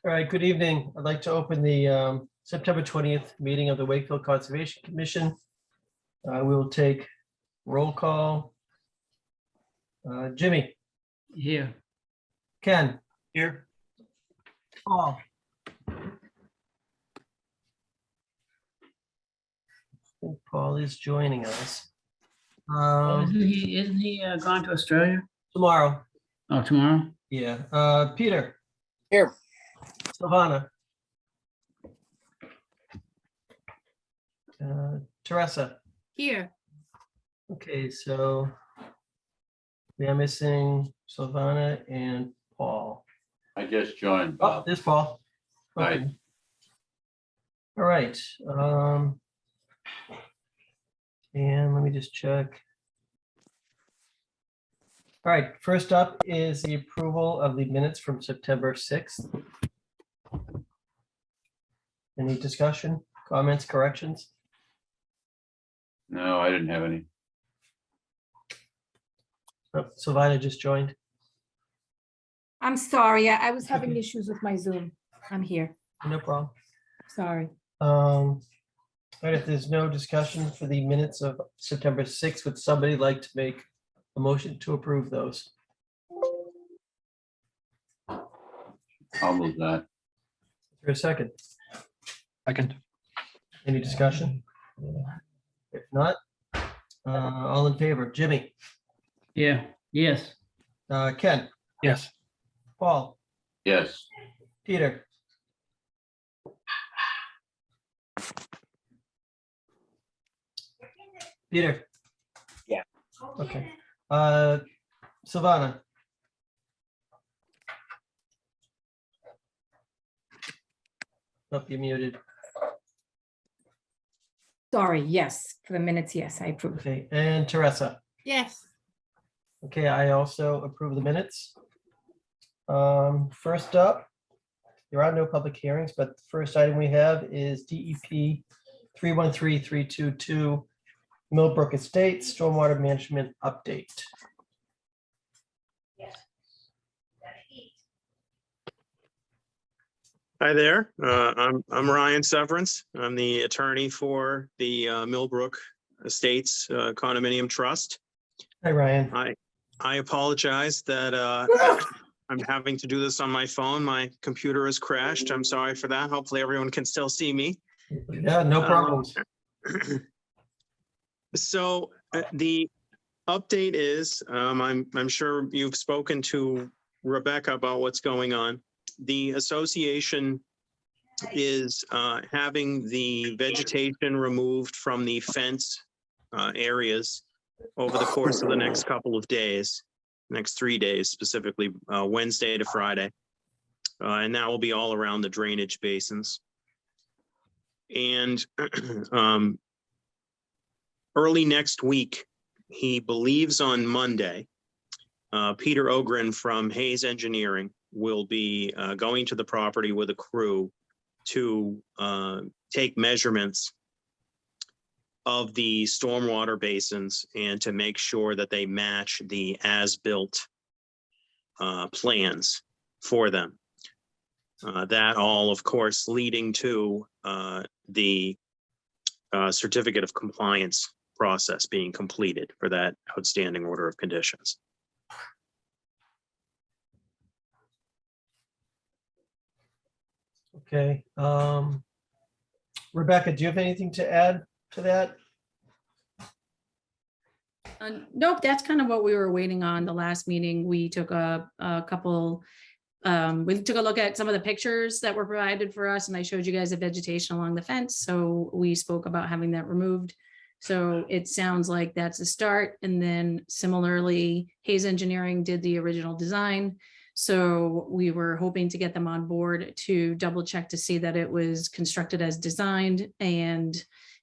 All right, good evening. I'd like to open the September 20th meeting of the Wakefield Conservation Commission. We will take roll call. Jimmy, Here. Ken, Here. Paul. I think Paul is joining us. Isn't he gone to Australia? Tomorrow, Oh, tomorrow? yeah. Peter, Here. Silvana. Teresa. Here. Okay, so we are missing Silvana and Paul. I just joined, Oh, Bob. there's Paul. Hi. Okay. All right. And let me just check. All right, first up is the approval of the minutes from September 6th. Any discussion, comments, corrections? No, I didn't have any. Oh, Silvana just joined. I'm sorry. I was having Okay. issues with my Zoom. I'm here. No problem. Sorry. All right, if there's no discussion for the minutes of September 6th, would somebody like to make a motion to approve those? I'll move that. For a second, Second. any discussion? If not, all in favor, Jimmy, Yeah. Yes. Ken, Yes. Paul, Yes, Peter. Peter. Yeah. Okay. Silvana. Oh, you're muted. Sorry. Yes. For the minutes, yes, I approve. Okay, and Teresa. Yes. Okay, I also approve the minutes. First up, there are no public hearings, but the first item we have is DEP 313322 Millbrook Estates Stormwater Management Update. Hi there. I'm Ryan Severance. I'm the attorney for the Millbrook Estates Condominium Trust. Hi, Ryan. I apologize that I'm having to do this on my phone. My computer has crashed. I'm sorry for that. Hopefully everyone can still see me. Yeah, no problems. So the update is, I'm sure you've spoken to Rebecca about what's going on. The association is having the vegetation removed from the fence areas over the course of the next couple of days, next 3 days, specifically Wednesday to Friday. And that will be all around the drainage basins. And early next week, he believes on Monday, Peter Ogren from Hayes Engineering will be going to the property with a crew to take measurements of the stormwater basins and to make sure that they match the as-built plans for them. That all, of course, leading to the certificate of compliance process being completed for that outstanding order of conditions. Okay. Rebecca, do you have anything to add to that? Nope, that's kind of what we were waiting on. The last meeting, we took a couple, we took a look at some of the pictures that were provided for us, and I showed you guys the vegetation along the fence. So we spoke about having that removed. So it sounds like that's a start. And then similarly, Hayes Engineering did the original design. So we were hoping to get them on board to double check to see that it was constructed as designed, and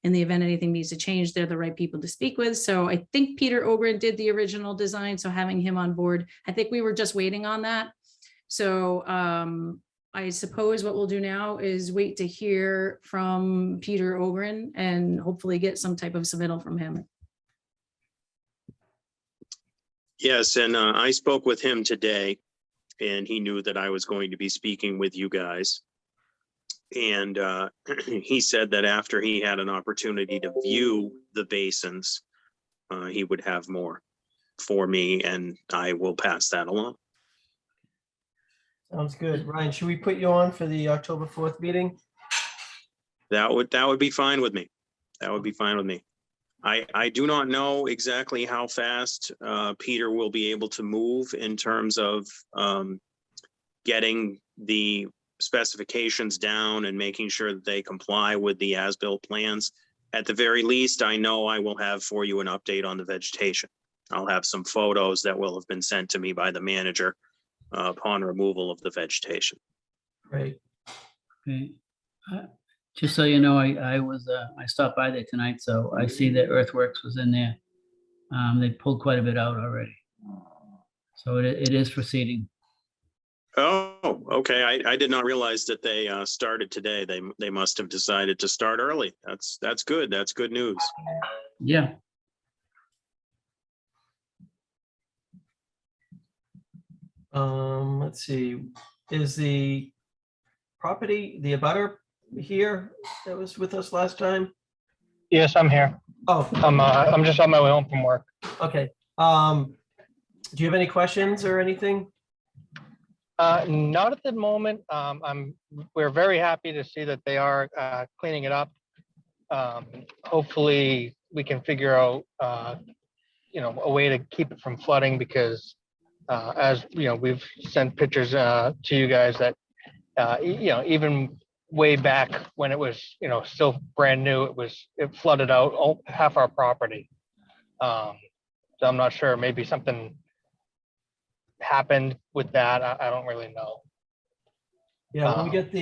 in the event anything needs to change, they're the right people to speak with. So I think Peter Ogren did the original design. So having him on board, I think we were just waiting on that. So I suppose what we'll do now is wait to hear from Peter Ogren and hopefully get some type of submittal from him. Yes, and I spoke with him today. and he knew that I was going to be speaking with you guys. And he said that after he had an opportunity to view the basins, he would have more for me, and I will pass that along. Sounds good. Ryan, should we put you on for the October 4th meeting? That would be fine with me. That would be fine with me. I do not know exactly how fast Peter will be able to move in terms of getting the specifications down and making sure that they comply with the as-built plans. At the very least, I know I will have for you an update on the vegetation. I'll have some photos that will have been sent to me by the manager upon removal of the vegetation. Great. Okay. Just so you know, I stopped by there tonight, so I see that Earthworks was in there. They pulled quite a bit out already. So it is proceeding. Oh, okay. I did not realize that they started today. They must have decided to start early. That's good. That's good news. Yeah. Let's see, is the property, the abutter here that was with us last time? Yes, I'm here. Oh, I'm just on my way home from work. okay. Do you have any questions or anything? Not at the moment. We're very happy to see that they are cleaning it up. Hopefully we can figure out, a way to keep it from flooding, because as you know, we've sent pictures to you guys that, even way back when it was, still brand new, it flooded out half our property. So I'm not sure, maybe something happened with that. I don't really know. Yeah, when we get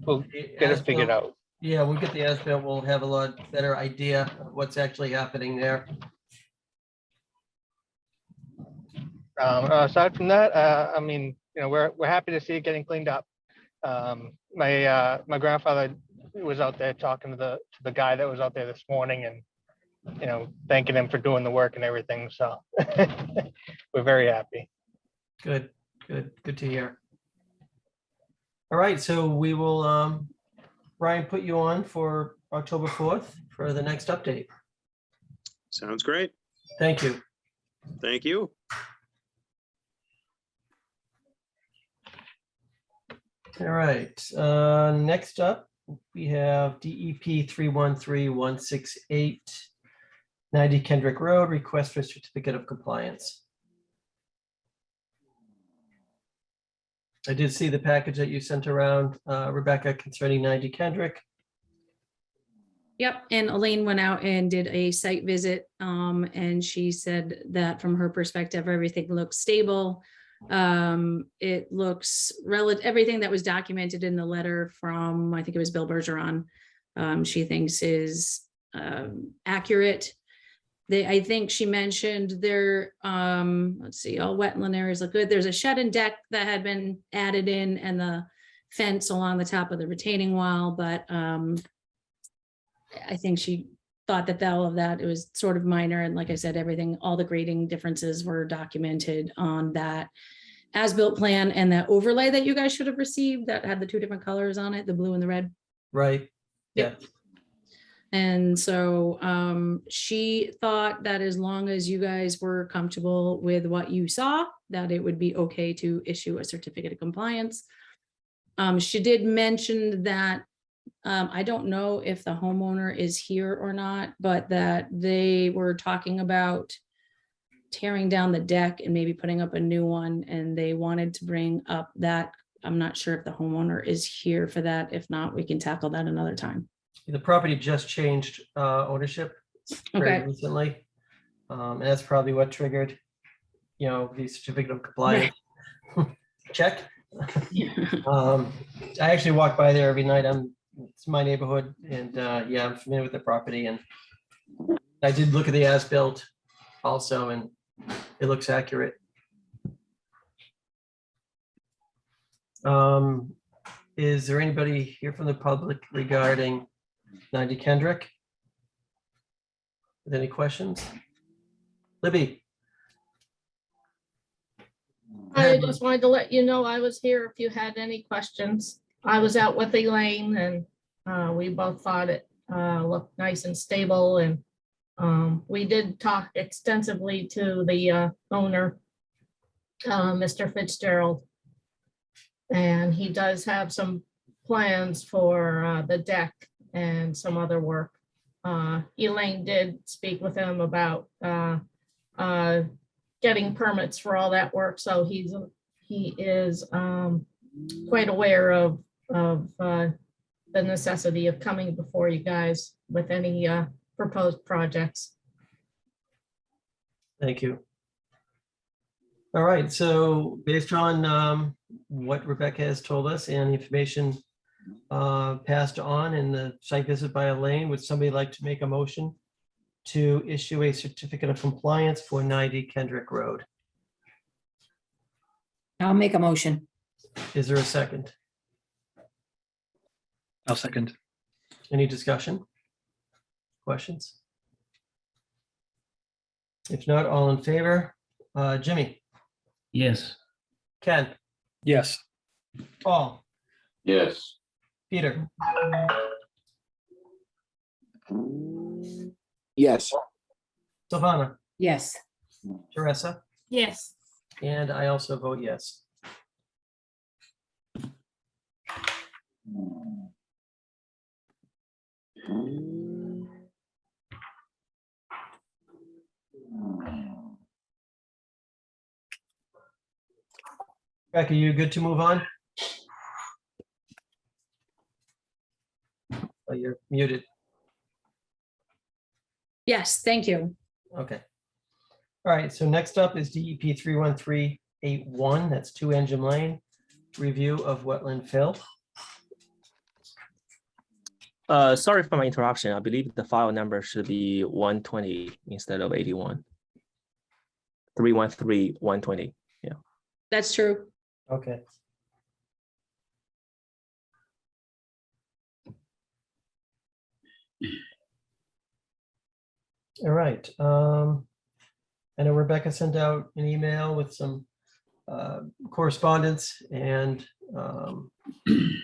We'll get it figured out. Yeah, we'll get the as-built, we'll have a lot better idea of what's actually happening there. Aside from that, we're happy to see it getting cleaned up. My grandfather was out there talking to the guy that was out there this morning, and thanking him for doing the work and everything. So we're very happy. Good to hear. All right, so we will, Ryan, put you on for October 4th for the next update. Sounds great. Thank you. Thank you. All right, next up, we have DEP 313168, 90 Kendrick Road, request for certificate of compliance. I did see the package that you sent around, Rebecca, concerning 90 Kendrick. Yep, and Elaine went out and did a site visit, and she said that from her perspective, everything looks stable. It looks everything that was documented in the letter from, I think it was Bill Bergeron, she thinks is accurate. I think she mentioned their, let's see, all wetland areas look good. There's a shed and deck that had been added in, and the fence along the top of the retaining wall, but I think she thought that all of that, it was sort of minor. And like I said, everything, all the grading differences were documented on that as-built plan and that overlay that you guys should have received that had the two different colors on it, the blue and the red. Right. Yeah. And so she thought that as long as you guys were comfortable with what you saw, that it would be okay to issue a certificate of compliance. She did mention that I don't know if the homeowner is here or not, but that they were talking about tearing down the deck and maybe putting up a new one, and they wanted to bring up that. I'm not sure if the homeowner is here for that. If not, we can tackle that another time. The property just changed ownership very Okay. recently. And that's probably what triggered, the certificate of compliance. Check. I actually walk by there every night. It's my neighborhood, and yeah, I'm familiar with the property, and I did look at the as-built also, and it looks accurate. Is there anybody here from the public regarding 90 Kendrick? With any questions? Libby? I just wanted to let you know I was here if you had any questions. I was out with Elaine and we both thought it looked nice and stable, and we did talk extensively to the owner, Mr. Fitzgerald. And he does have some plans for the deck and some other work. Elaine did speak with him about getting permits for all that work, so he is quite aware of the necessity of coming before you guys with any proposed projects. Thank you. All right, so based on what Rebecca has told us and the information passed on in the site visit by Elaine, would somebody like to make a motion to issue a certificate of compliance for 90 Kendrick Road? I'll make a motion. Is there a second? I'll second. Any discussion? Questions? If not, all in favor? Jimmy, Yes. Ken, Yes. Paul, yes, Peter, Yes. Silvana, Yes. Teresa, Yes. and I also vote yes. Rebecca, you good to move on? Oh, you're muted. Yes, thank you. Okay. All right, so next up is DEP 31381, that's 2 Engine Lane, review of wetland fill. Sorry for my interruption. I believe the file number should be 120 instead of 81. 313 120. Yeah. That's true. Okay. All right. I know Rebecca sent out an email with some correspondence and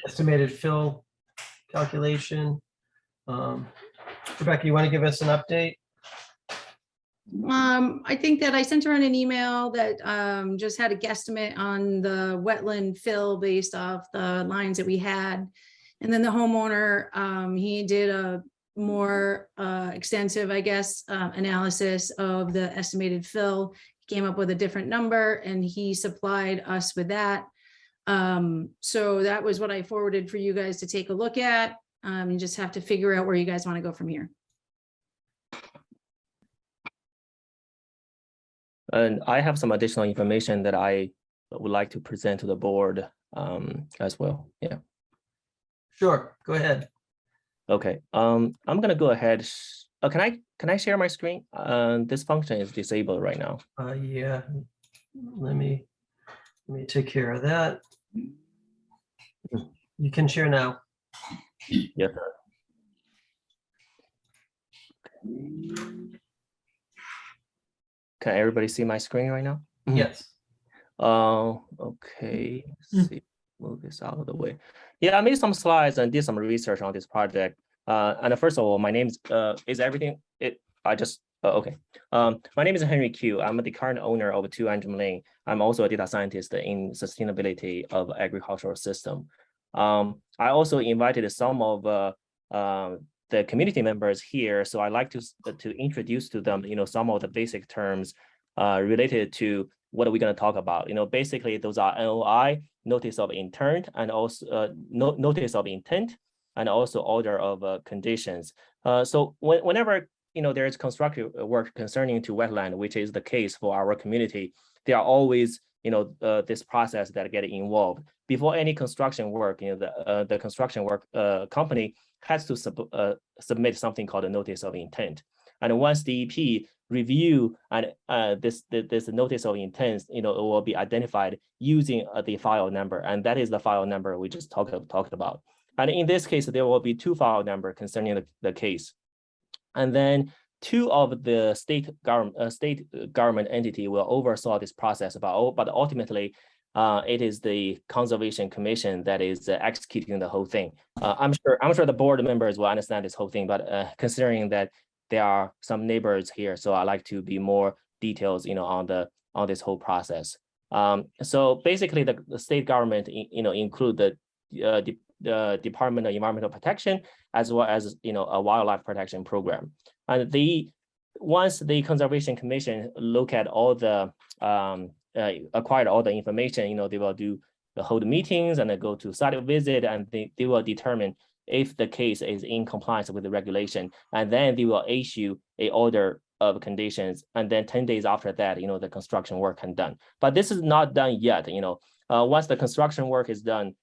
estimated fill calculation. Rebecca, you want to give us an update? I think that I sent around an email that just had a guesstimate on the wetland fill based off the lines that we had. And then the homeowner, he did a more extensive, I guess, analysis of the estimated fill. He came up with a different number and he supplied us with that. So that was what I forwarded for you guys to take a look at. You just have to figure out where you guys want to go from here. And I have some additional information that I would like to present to the board as well. Yeah. Sure, go ahead. Okay. I'm gonna go ahead. Can I share my screen? This function is disabled right now. Yeah, let me take care of that. You can share now. Yes. Can everybody see my screen right now? Yes. Okay. Let's see. Move this out of the way. Yeah, I made some slides and did some research on this project. And first of all, my name is everything. Okay. My name is Henry Q. I'm the current owner of 2 Engine Lane. I'm also a data scientist in sustainability of agricultural system. I also invited some of the community members here, so I like to introduce to them, some of the basic terms related to what are we going to talk about. Basically those are NOI, notice of intent, and also notice of intent, and also order of conditions. So whenever there is constructive work concerning to wetland, which is the case for our community, there are always this process that get involved before any construction work. The construction work company has to submit something called a notice of intent, and once DEP review and this notice of intent, it will be identified using the file number, and that is the file number we just talked about. And in this case, there will be 2 file number concerning the case. And then two of the state government entity will oversaw this process, but ultimately it is the Conservation Commission that is executing the whole thing. I'm sure the board members will understand this whole thing, but considering that there are some neighbors here, so I like to be more details, on this whole process. So basically, the state government, include the Department of Environmental Protection, as well as a wildlife protection program. And once the Conservation Commission look at all the acquired all the information, they will hold meetings and they go to site visit, and they will determine if the case is in compliance with the regulation, and then they will issue a order of conditions, and then 10 days after that, the construction work can done. But this is not done yet. Once the construction work is done,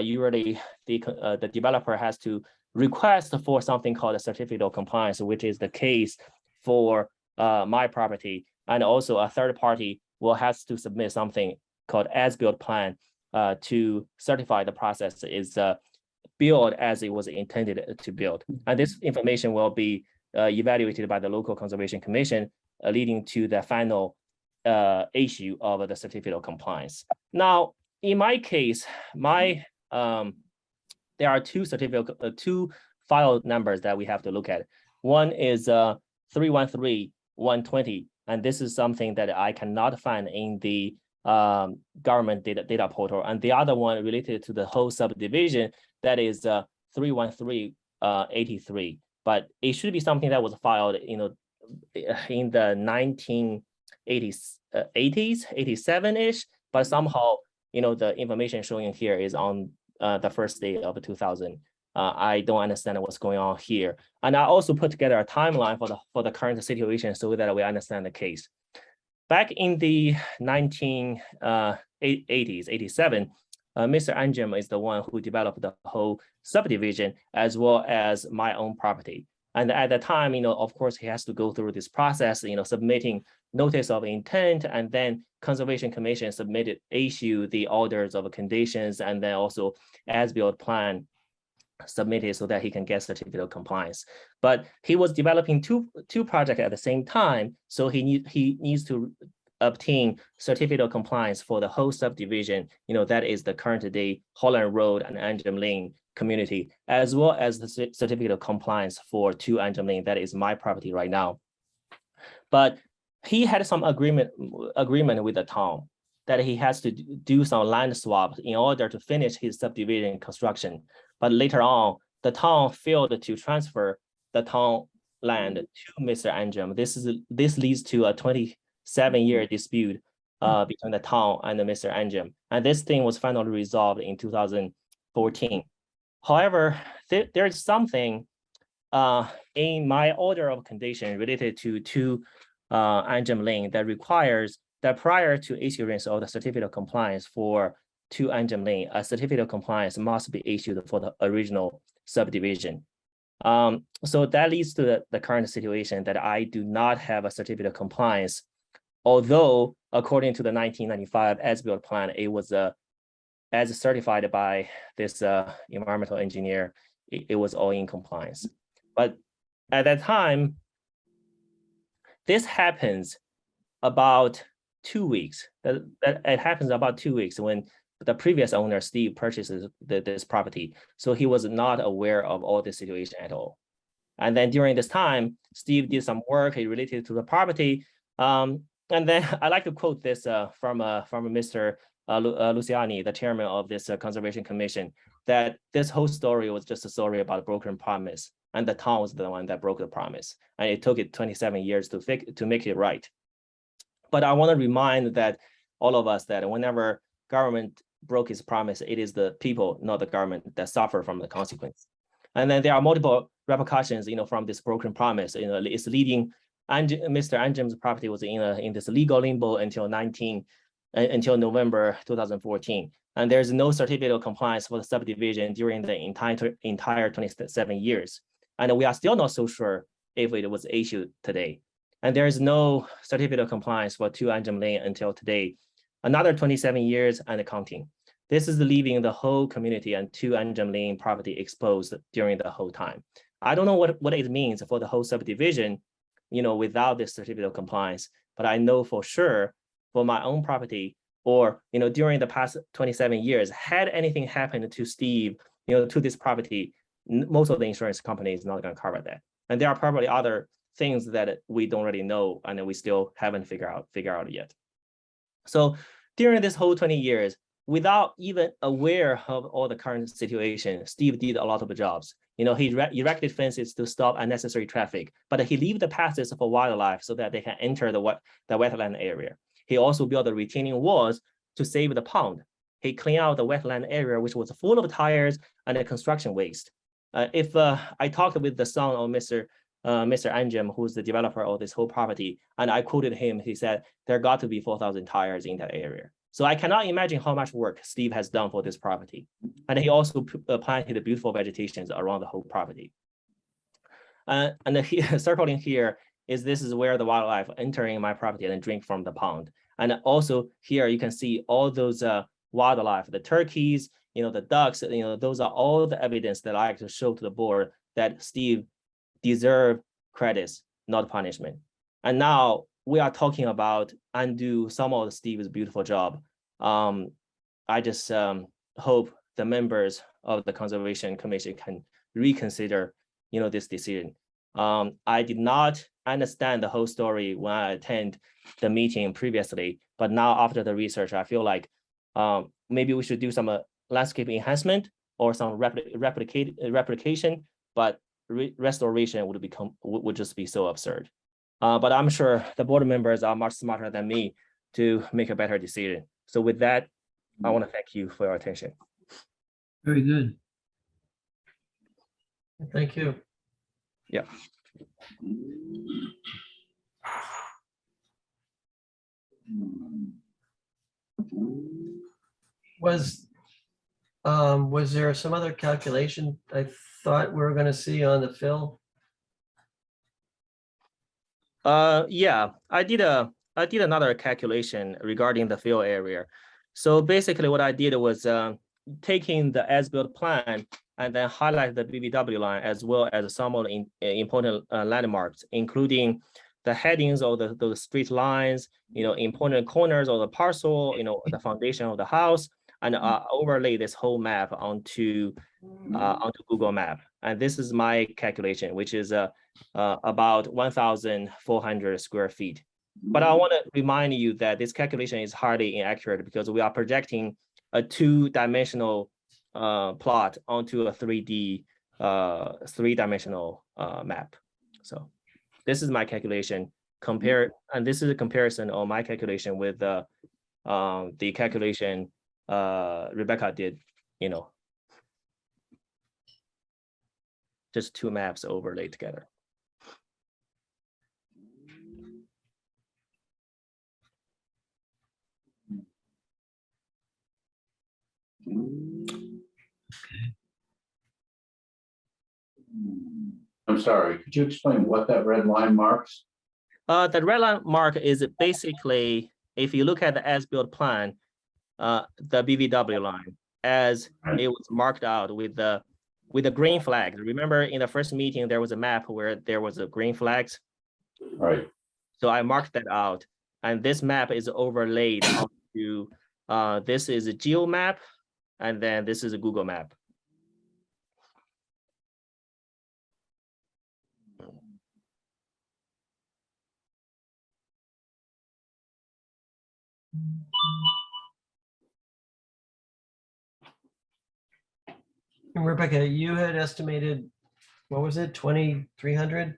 usually the developer has to request for something called a certificate of compliance, which is the case for my property, and also a third party will have to submit something called as-built plan to certify the process is built as it was intended to build. And this information will be evaluated by the local conservation commission, leading to the final issue of the certificate of compliance. Now, in my case, there are two file numbers that we have to look at. One is 313-120, and this is something that I cannot find in the government data portal. And the other one related to the whole subdivision, that is 313-83. But it should be something that was filed, in the 1980s, 87-ish. But somehow, the information showing here is on the first day of 2000. I don't understand what's going on here. And I also put together a timeline for the current situation so that we understand the case. Back in the 1980s, 87, Mr. Anjem is the one who developed the whole subdivision as well as my own property. And at the time, of course, he has to go through this process, submitting notice of intent, and then Conservation Commission issue the orders of conditions, and then also as-built plan submitted so that he can get certificate of compliance. But he was developing two projects at the same time, so he needs to obtain certificate of compliance for the whole subdivision, that is the current day Holland Road and Anjem Lane community, as well as the certificate of compliance for 2 Anjem Lane, that is my property right now. But he had some agreement with the town that he has to do some land swaps in order to finish his subdivision construction. But later on, the town failed to transfer the town land to Mr. Anjem. This leads to a 27-year dispute between the town and Mr. Anjem. And this thing was finally resolved in 2014. However, there is something in my order of condition related to 2 Anjem Lane that requires that prior to issuance of the certificate of compliance for 2 Anjem Lane, a certificate of compliance must be issued for the original subdivision. So that leads to the current situation that I do not have a certificate of compliance, although according to the 1995 as-built plan, it was as certified by this environmental engineer, it was all in compliance. But at that time, this happens about 2 weeks. It happens about 2 weeks when the previous owner, Steve, purchases this property. So he was not aware of all this situation at all. And then during this time, Steve did some work related to the property. And then I like to quote this from Mr. Luciani, the chairman of this Conservation Commission, that this whole story was just a story about a broken promise, and the town was the one that broke the promise, and it took it 27 years to make it right. But I want to remind that all of us that whenever government broke its promise, it is the people, not the government, that suffer from the consequence. And then there are multiple repercussions, from this broken promise. It's leading. Mr. Anjem's property was in this legal limbo until November 2014, and there's no certificate of compliance for the subdivision during the entire 27 years, and we are still not so sure if it was issued today. And there is no certificate of compliance for 2 Anjem Lane until today, another 27 years and counting. This is leaving the whole community and 2 Anjem Lane property exposed during the whole time. I don't know what it means for the whole subdivision, without this certificate of compliance. But I know for sure for my own property, or during the past 27 years, had anything happened to Steve, to this property, most of the insurance company is not going to cover that. And there are probably other things that we don't really know and we still haven't figured out yet. So during this whole 20 years, without even aware of all the current situation, Steve did a lot of jobs. He erected fences to stop unnecessary traffic, but he leave the passes for wildlife so that they can enter the wetland area. He also built the retaining walls to save the pond. He cleaned out the wetland area, which was full of tires and the construction waste. If I talked with the son of Mr. Anjem, who's the developer of this whole property, and I quoted him, he said, there got to be 4,000 tires in that area. So I cannot imagine how much work Steve has done for this property. And he also planted beautiful vegetations around the whole property. And circling here this is where the wildlife entering my property and drink from the pond. And also here you can see all those wildlife, the turkeys, the ducks, those are all the evidence that I like to show to the board that Steve deserve credits, not punishment. And now we are talking about undo some of Steve's beautiful job. I just hope the members of the Conservation Commission can reconsider, this decision. I did not understand the whole story when I attend the meeting previously, but now after the research, I feel like maybe we should do some landscape enhancement or some replication, but restoration would just be so absurd. But I'm sure the board members are much smarter than me to make a better decision. So with that, I want to thank you for your attention. Very good. Thank you. Yeah. Was there some other calculation I thought we were going to see on the fill? Yeah, I did another calculation regarding the fill area. So basically what I did was taking the as-built plan and then highlight the BVW line as well as some of the important landmarks, including the headings of those street lines, important corners of the parcel, the foundation of the house, and overlay this whole map onto Google Map. And this is my calculation, which is about 1,400 square feet. But I want to remind you that this calculation is hardly inaccurate because we are projecting a two-dimensional plot onto a 3D three-dimensional map. So this is my calculation. And this is a comparison of my calculation with the calculation Rebecca did. Just two maps overlaid together. I'm sorry, could you explain what that red line marks? The red line mark is basically, if you look at the as-built plan, the BVW line, as it was marked out with the green flags. Remember in the first meeting, there was a map where there was a green flags. Right. So I marked that out, and this map is overlaid onto, this is a geo map, and then this is a Google map. And Rebecca, you had estimated, what was it, 2,300?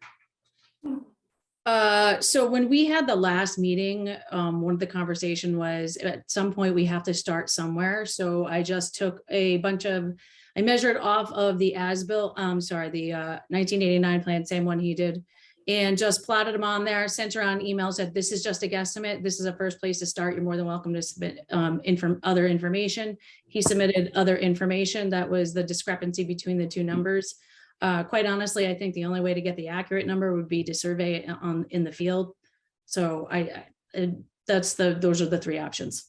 So when we had the last meeting, one of the conversation was at some point we have to start somewhere. So I just took a bunch of, I measured off of the as-built, the 1989 plan, same one he did, and just plotted them on there, sent around emails, said, this is just a guesstimate. This is a first place to start. You're more than welcome to submit other information. He submitted other information. That was the discrepancy between the two numbers. Quite honestly, I think the only way to get the accurate number would be to survey it in the field. So those are the three options.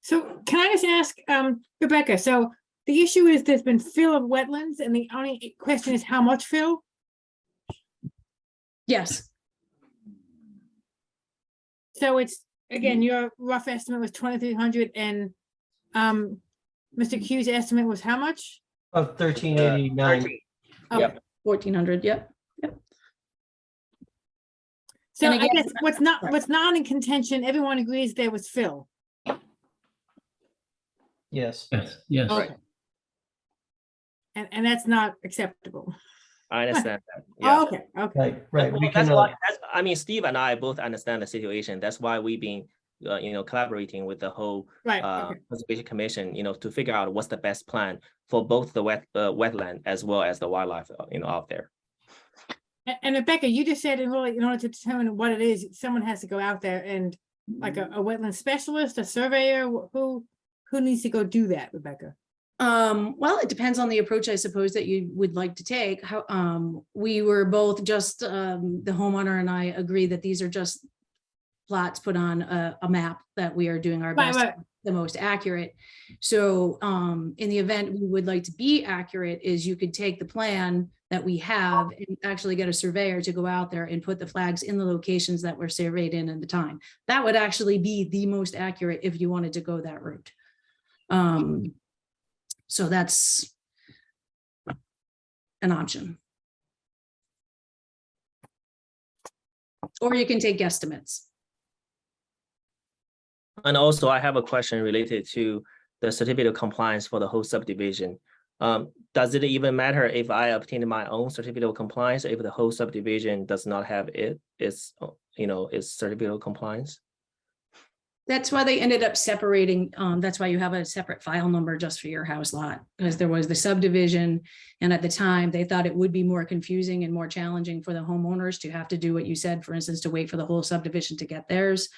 So can I just ask, Rebecca, so the issue is there's been fill of wetlands, and the only question is how much fill? Yes, So it's, again, your rough estimate was 2,300 and Mr. Q's estimate was how much? Of 1389. Okay. Yep. 1,400, yep. So And I again- guess what's not in contention, everyone agrees there was fill. Yes. Yes, yes. Okay. And that's not acceptable. I understand that. Yeah. Okay, okay. Right, right. Well, We that's can, why, I mean, Steve and I both understand the situation. That's why we've been, collaborating with the whole Right, okay. Conservation Commission, to figure out what's the best plan for both the wetland as well as the wildlife, out there. And Rebecca, you just said in order to determine what it is, someone has to go out there and like a wetland specialist, a surveyor, who needs to go do that, Rebecca? Well, it depends on the approach, I suppose, that you would like to take. How, we were both just, the homeowner and I agree that these are just plots put on a map that we are doing our Right, best, right. the most accurate. So, in the event we would like to be accurate, is you could take the plan that we have and actually get a surveyor to go out there and put the flags in the locations that were surveyed in the time. That would actually be the most accurate if you wanted to go that route. So that's an option. Or you can take guesstimates. And also, I have a question related to the certificate of compliance for the whole subdivision. Does it even matter if I obtain my own certificate of compliance if the whole subdivision does not have its certificate of compliance? That's why they ended up separating. That's why you have a separate file number just for your house lot, because there was the subdivision. And at the time, they thought it would be more confusing and more challenging for the homeowners to have to do what you said, for instance, to wait for the whole subdivision to get theirs.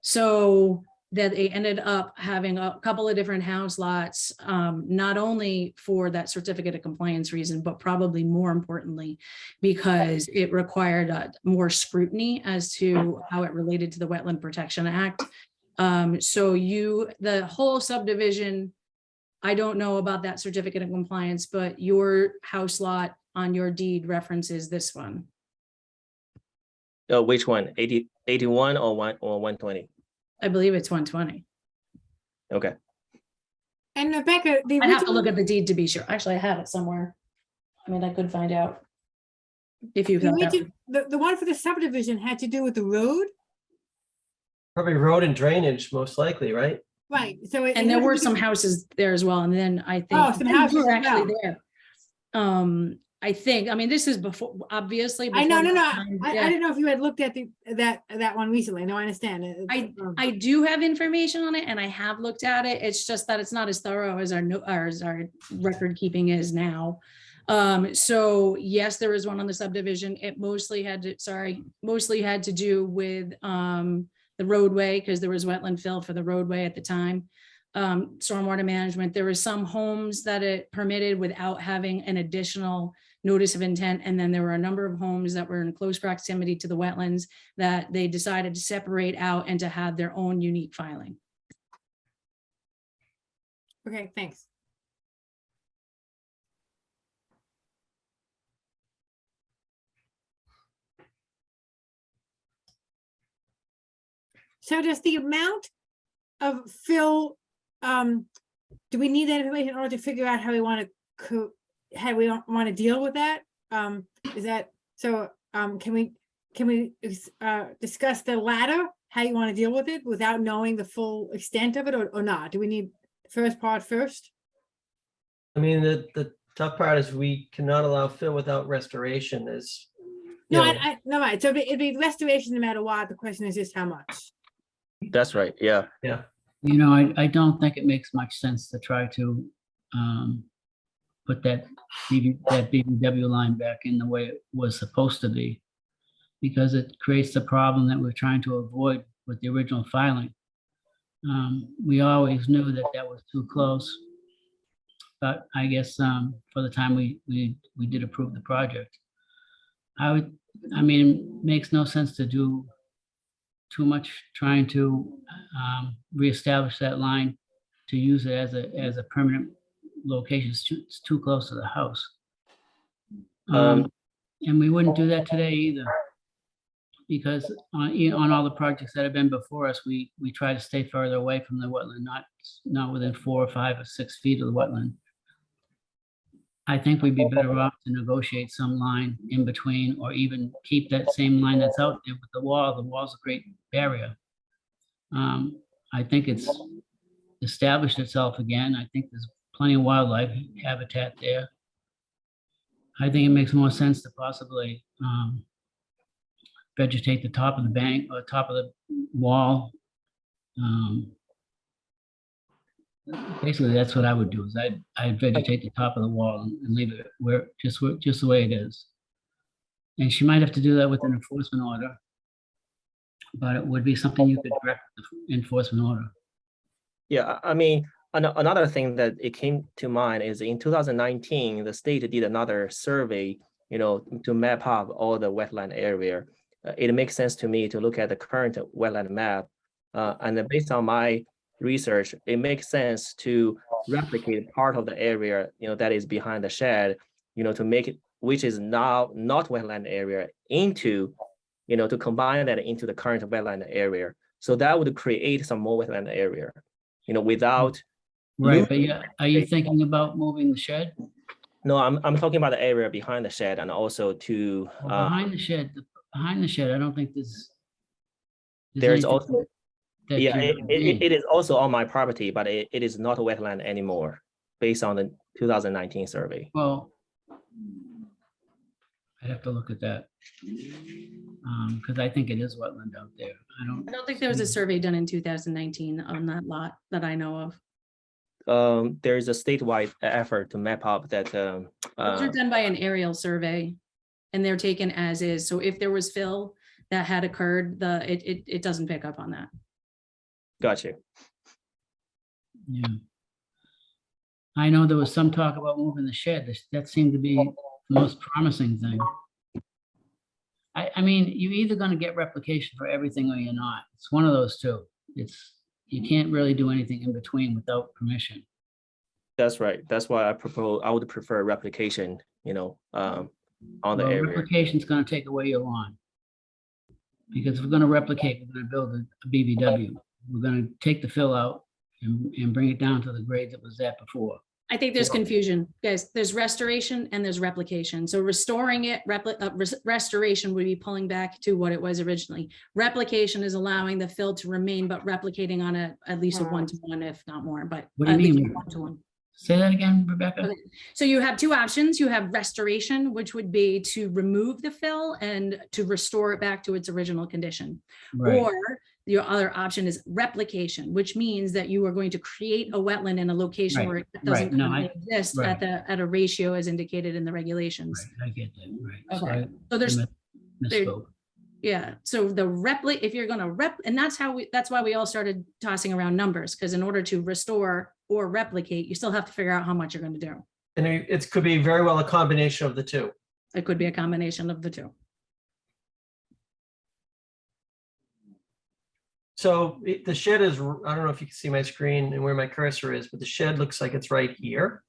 So that they ended up having a couple of different house lots, not only for that certificate of compliance reason, but probably more importantly, because it required more scrutiny as to how it related to the Wetland Protection Act. So the whole subdivision, I don't know about that certificate of compliance, but your house lot on your deed references this one. Which one? 81 or 120? I believe it's 120. Okay. And Rebecca, the I have to look original, at the deed to be sure. Actually, I have it somewhere. I mean, I could find out. If you the, thought that. the one for the subdivision had to do with the road? probably road and drainage, most likely, right? Right, so. And there were some houses there as well. And then I think. Oh, some we houses were as actually well. there. I think, I mean, this is before, obviously. I know, before no, my no, time. I Yeah. didn't know if you had looked at that one recently. No, I understand. I do have information on it and I have looked at it. It's just that it's not as thorough as our record keeping is now. So yes, there is one on the subdivision. It mostly had to do with the roadway, because there was wetland fill for the roadway at the time. Stormwater management, there were some homes that it permitted without having an additional notice of intent. And then there were a number of homes that were in close proximity to the wetlands that they decided to separate out and to have their own unique filing. Okay, thanks. So does the amount of fill, do we need that information in order to figure out how we want to deal with that? Is that, so, can we discuss the latter, how you want to deal with it without knowing the full extent of it or not? Do we need the first part first? I mean, the tough part is we cannot allow fill without restoration is. No, you know, no, right, so it'd be restoration no matter what, the question is just how much? That's right. Yeah. Yeah, I don't think it makes much sense to try to put that BBW line back in the way it was supposed to be, because it creates the problem that we're trying to avoid with the original filing. We always knew that that was too close, but I guess for the time we did approve the project, I mean, it makes no sense to do too much trying to reestablish that line to use it as a permanent location. It's too close to the house. And we wouldn't do that today either. Because on all the projects that have been before us, we try to stay further away from the wetland, not within 4 or 5 or 6 feet of the wetland. I think we'd be better off to negotiate some line in between, or even keep that same line that's out there with the wall. The wall's a great barrier. I think it's established itself again. I think there's plenty of wildlife habitat there. I think it makes more sense to possibly vegetate the top of the bank or top of the wall. Basically, that's what I would do, is I'd vegetate the top of the wall and leave it just the way it is. And she might have to do that with an enforcement order, but it would be something you could direct the enforcement order. Yeah, I mean, another thing that it came to mind is in 2019, the state did another survey, to map out all the wetland area. It makes sense to me to look at the current wetland map. And then based on my research, it makes sense to replicate part of the area, that is behind the shed, to make it, which is now not wetland area, into, to combine that into the current wetland area. So that would create some more wetland area, without. Right, but yeah, are you thinking about moving the shed? No, I'm talking about the area behind the shed, and also to Well, behind the shed, I don't think there's there's anything also, that yeah, you- it is also on my property, but it is not a wetland anymore, based on the 2019 survey. Well, I'd have to look at that. Because I think it is wetland out there. I don't think there was a survey done in 2019 on that lot that I know of. There is a statewide effort to map out that. Those are done by an aerial survey, and they're taken as is. So if there was fill that had occurred, it doesn't pick up on that. Got you. Yeah. I know there was some talk about moving the shed. That seemed to be the most promising thing. I mean, you're either going to get replication for everything or you're not. It's one of those two. You can't really do anything in between without permission. That's right. That's why I would prefer replication, on the Well, area. replication is going to take away your lawn. Because if we're going to replicate, we're going to build a BBW. We're going to take the fill out and bring it down to the grade that was at before. I think there's confusion, guys. There's restoration and there's replication. So restoring it, restoration would be pulling back to what it was originally. Replication is allowing the fill to remain, but replicating on at least a 1-to-1, if not more, but What do at you least mean? 1-to-1. Say that again, Rebecca? Okay. So you have two options. You have restoration, which would be to remove the fill and to restore it back to its original condition. Right. Or your other option is replication, which means that you are going to create a wetland in a location Right, where it doesn't right. No, currently exist right. at a ratio as indicated in the regulations. Right, I get that, right. Okay. So I there's, misspoke. yeah, so the if you're gonna and that's why we all started tossing around numbers, because in order to restore or replicate, you still have to figure out how much you're gonna do. And it could be very well a combination of the two. It could be a combination of the two. So the shed is, I don't know if you can see my screen and where my cursor is, but the shed looks like it's right here.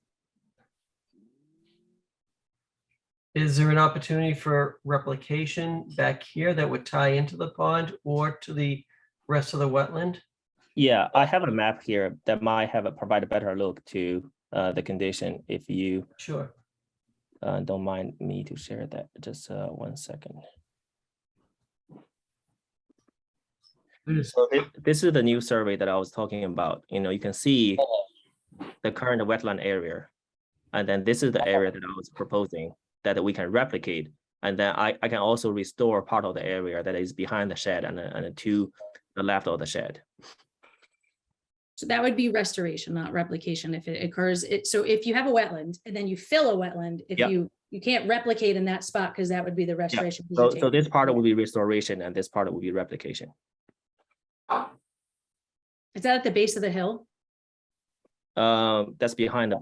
Is there an opportunity for replication back here that would tie into the pond or to the rest of the wetland? Yeah, I have a map here that might provide a better look to the condition, if you Sure. don't mind me to share that. Just 1 second. So this is the new survey that I was talking about. You can see the current wetland area. And then this is the area that I was proposing that we can replicate. And then I can also restore part of the area that is behind the shed and to the left of the shed. So that would be restoration, not replication if it occurs. So if you have a wetland and then you fill a wetland, if Yep. you can't replicate in that spot, because that would be the restoration. So this part will be restoration and this part will be replication. Is that at the base of the hill? That's behind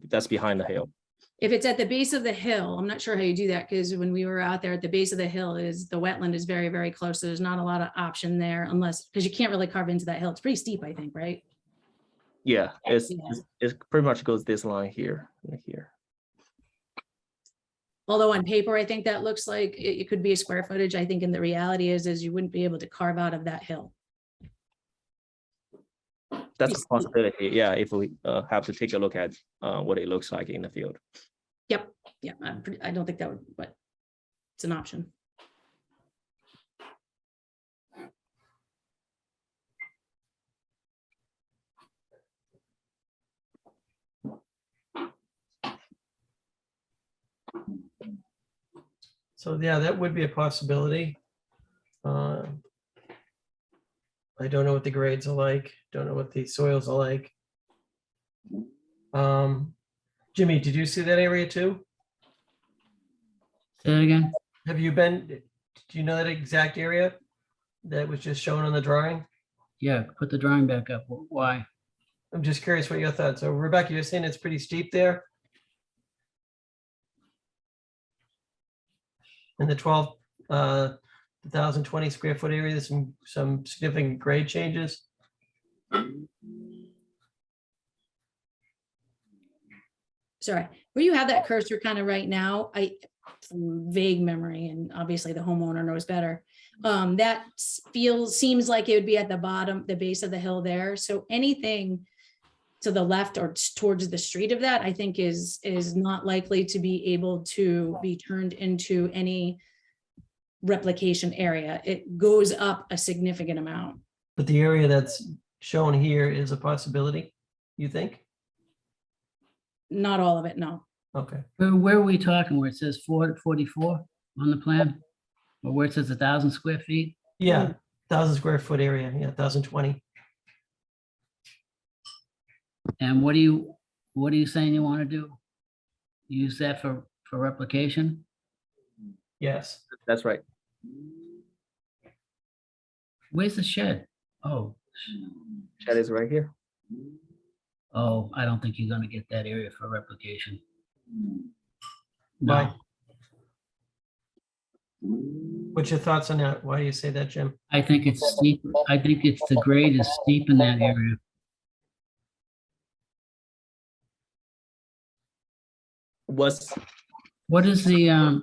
that's behind the hill. If it's at the base of the hill, I'm not sure how you do that, because when we were out there at the base of the hill the wetland is very, very close. So there's not a lot of option there because you can't really carve into that hill. It's pretty steep, I think, right? Yeah, it's, Yeah. it pretty much goes this line here, and here. Although on paper, I think that looks like it could be a square footage. I think in the reality is you wouldn't be able to carve out of that hill. That's Pretty a possibility, yeah, if we have to take a look at what it looks like in the field. Yep, yeah, I don't think that would, but it's an option. So yeah, that would be a possibility. I don't know what the grades are like, don't know what the soils are like. Jimmy, did you see that area too? Say that again? Have you been, do you know that exact area that was just shown on the drawing? Yeah, put the drawing back up. Why? I'm just curious what your thoughts. So Rebecca, you're saying it's pretty steep there? In the 1,020 square foot area, there's some significant grade changes. Sorry, where you have that cursor kind of right now, from vague memory, and obviously the homeowner knows better. That seems like it would be at the bottom, the base of the hill there. So anything to the left or towards the street of that, I think is not likely to be able to be turned into any replication area. It goes up a significant amount. But the area that's shown here is a possibility, you think? Not all of it, no. Okay. Where are we talking? Where it says 444 on the plan? Or where it says 1,000 square feet? Yeah, 1,000 square foot area, yeah, 1,020. And what are you saying you want to do? Use that for replication? Yes. That's right. Where's the shed? Oh, Shed is right here. oh, I don't think you're gonna get that area for replication. Why? No, What's your thoughts on that? Why do you say that, Jim? I think it's steep. I think it's the grade is steep in that area. What is the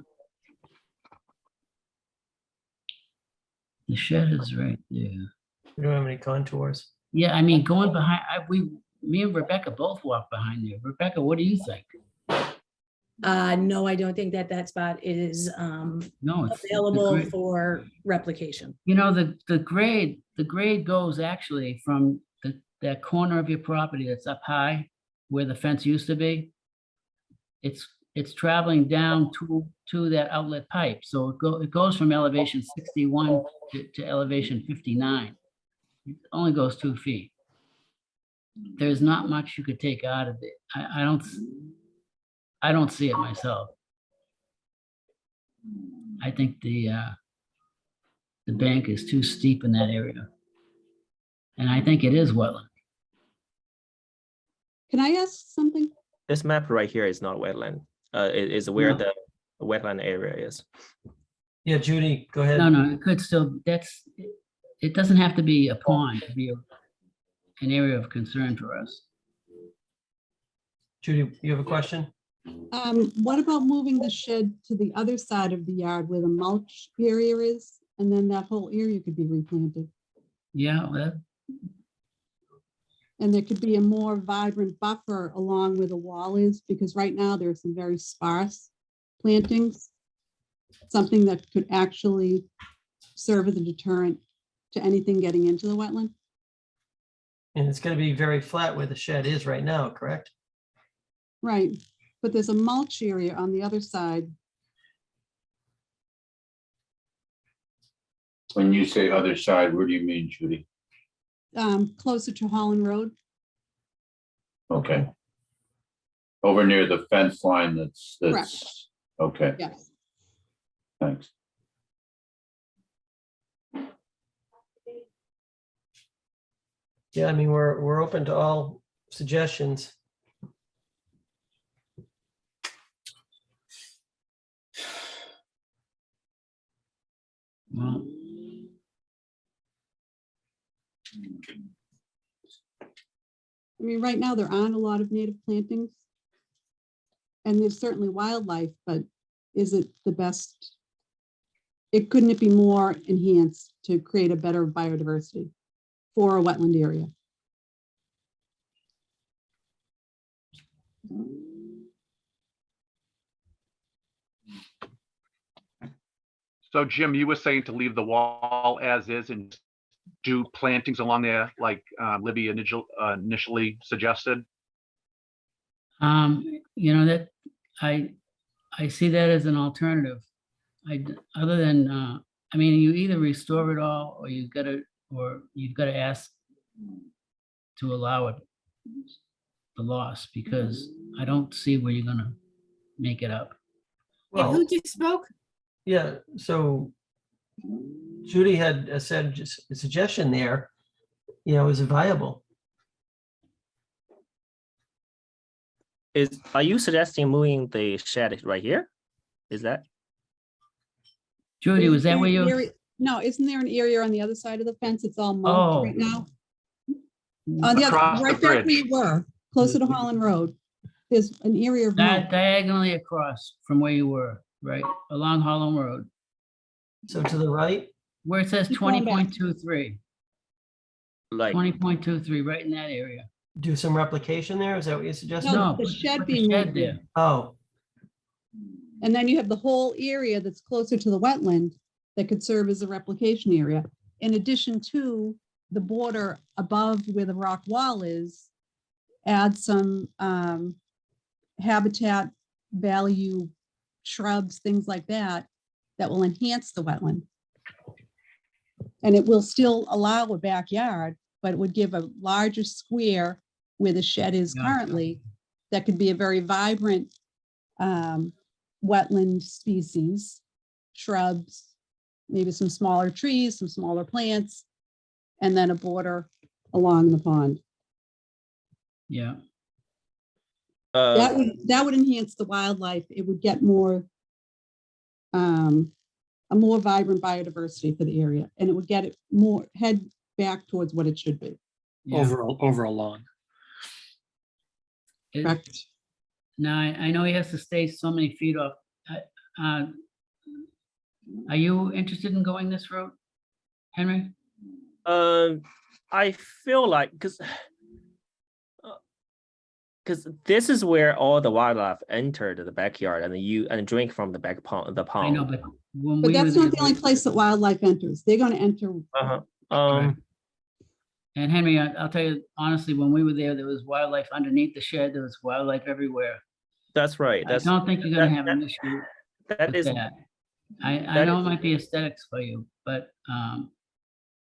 shed is right there. We don't have any contours. Yeah, I mean, going behind, me and Rebecca both walk behind there. Rebecca, what do you think? No, I don't think that spot is No, it's the available grade. for replication. You know, the grade goes actually from that corner of your property that's up high where the fence used to be. It's traveling down to that outlet pipe. So it goes from elevation 61 to elevation 59. It only goes 2 feet. There's not much you could take out of it. I don't see it myself. I think the bank is too steep in that area. And I think it is wetland. Can I ask something? This map right here is not wetland. It is where No. the wetland area is. Yeah, Judy, go ahead. No, it could still, it doesn't have to be a pond to be an area of concern for us. Judy, you have a question? What about moving the shed to the other side of the yard where the mulch area is? And then that whole area could be replanted. Yeah, well, And there could be a more vibrant buffer along where the wall is, because right now there are some very sparse plantings. Something that could actually serve as a deterrent to anything getting into the wetland. And it's going to be very flat where the shed is right now, correct? Right, but there's a mulch area on the other side. When you say other side, where do you mean, Judy? Closer to Holland Road. Okay. Over near the fence line that's, okay, Yes. thanks. Yeah, I mean, we're open to all suggestions. well. I mean, right now there aren't a lot of native plantings. And there's certainly wildlife, but is it the best? Couldn't it be more enhanced to create a better biodiversity for a wetland area? So Jim, you were saying to leave the wall as is and do plantings along there like Libby initially suggested? You know, that I see that as an alternative. Other than, I mean, you either restore it all or you've got to ask to allow it, the loss, because I don't see where you're gonna make it up. And Well, who just spoke? yeah, so Judy had said a suggestion there, you know, is it viable? Are you suggesting moving the shed right here? Is that? Judy, was that where you? No, isn't there an area on the other side of the fence? It's all mulched right now. On the Across other, the right back where bridge. you were, closer to Holland Road. There's an area of mulch. Diagonally across from where you were, right, along Holland Road, So to the right, where it says Keep going back. 20.23, Like, 20.23, right in that area. do some replication there? Is that what you suggested? No, No, the put- shed put the being shed moved there. in. Oh, And then you have the whole area that's closer to the wetland that could serve as a replication area. In addition to the border above where the rock wall is, add some habitat value shrubs, things like that, that will enhance the wetland. And it will still allow a backyard, but it would give a larger square where the shed is Yeah. currently. That could be a very vibrant wetland species, shrubs, maybe some smaller trees, some smaller plants, and then a border along the pond. Yeah, That would enhance the wildlife. It would get more, a more vibrant biodiversity for the area, and it would get it more, head back towards what it should be. yeah. Over a lawn. It- Correct. Now, I know he has to stay so many feet off. Are you interested in going this route, Henry? I feel like because this is where all the wildlife entered the backyard and drink from the back pond, the I know, pond. but when But we were that's not the there, only place that wildlife enters. They're going to enter. Uh-huh. Right. And Henry, I'll tell you honestly, when we were there was wildlife underneath the shed. There was wildlife everywhere. That's right. I don't think you're gonna have an issue that with is that. I that know it is- might be aesthetics for you, but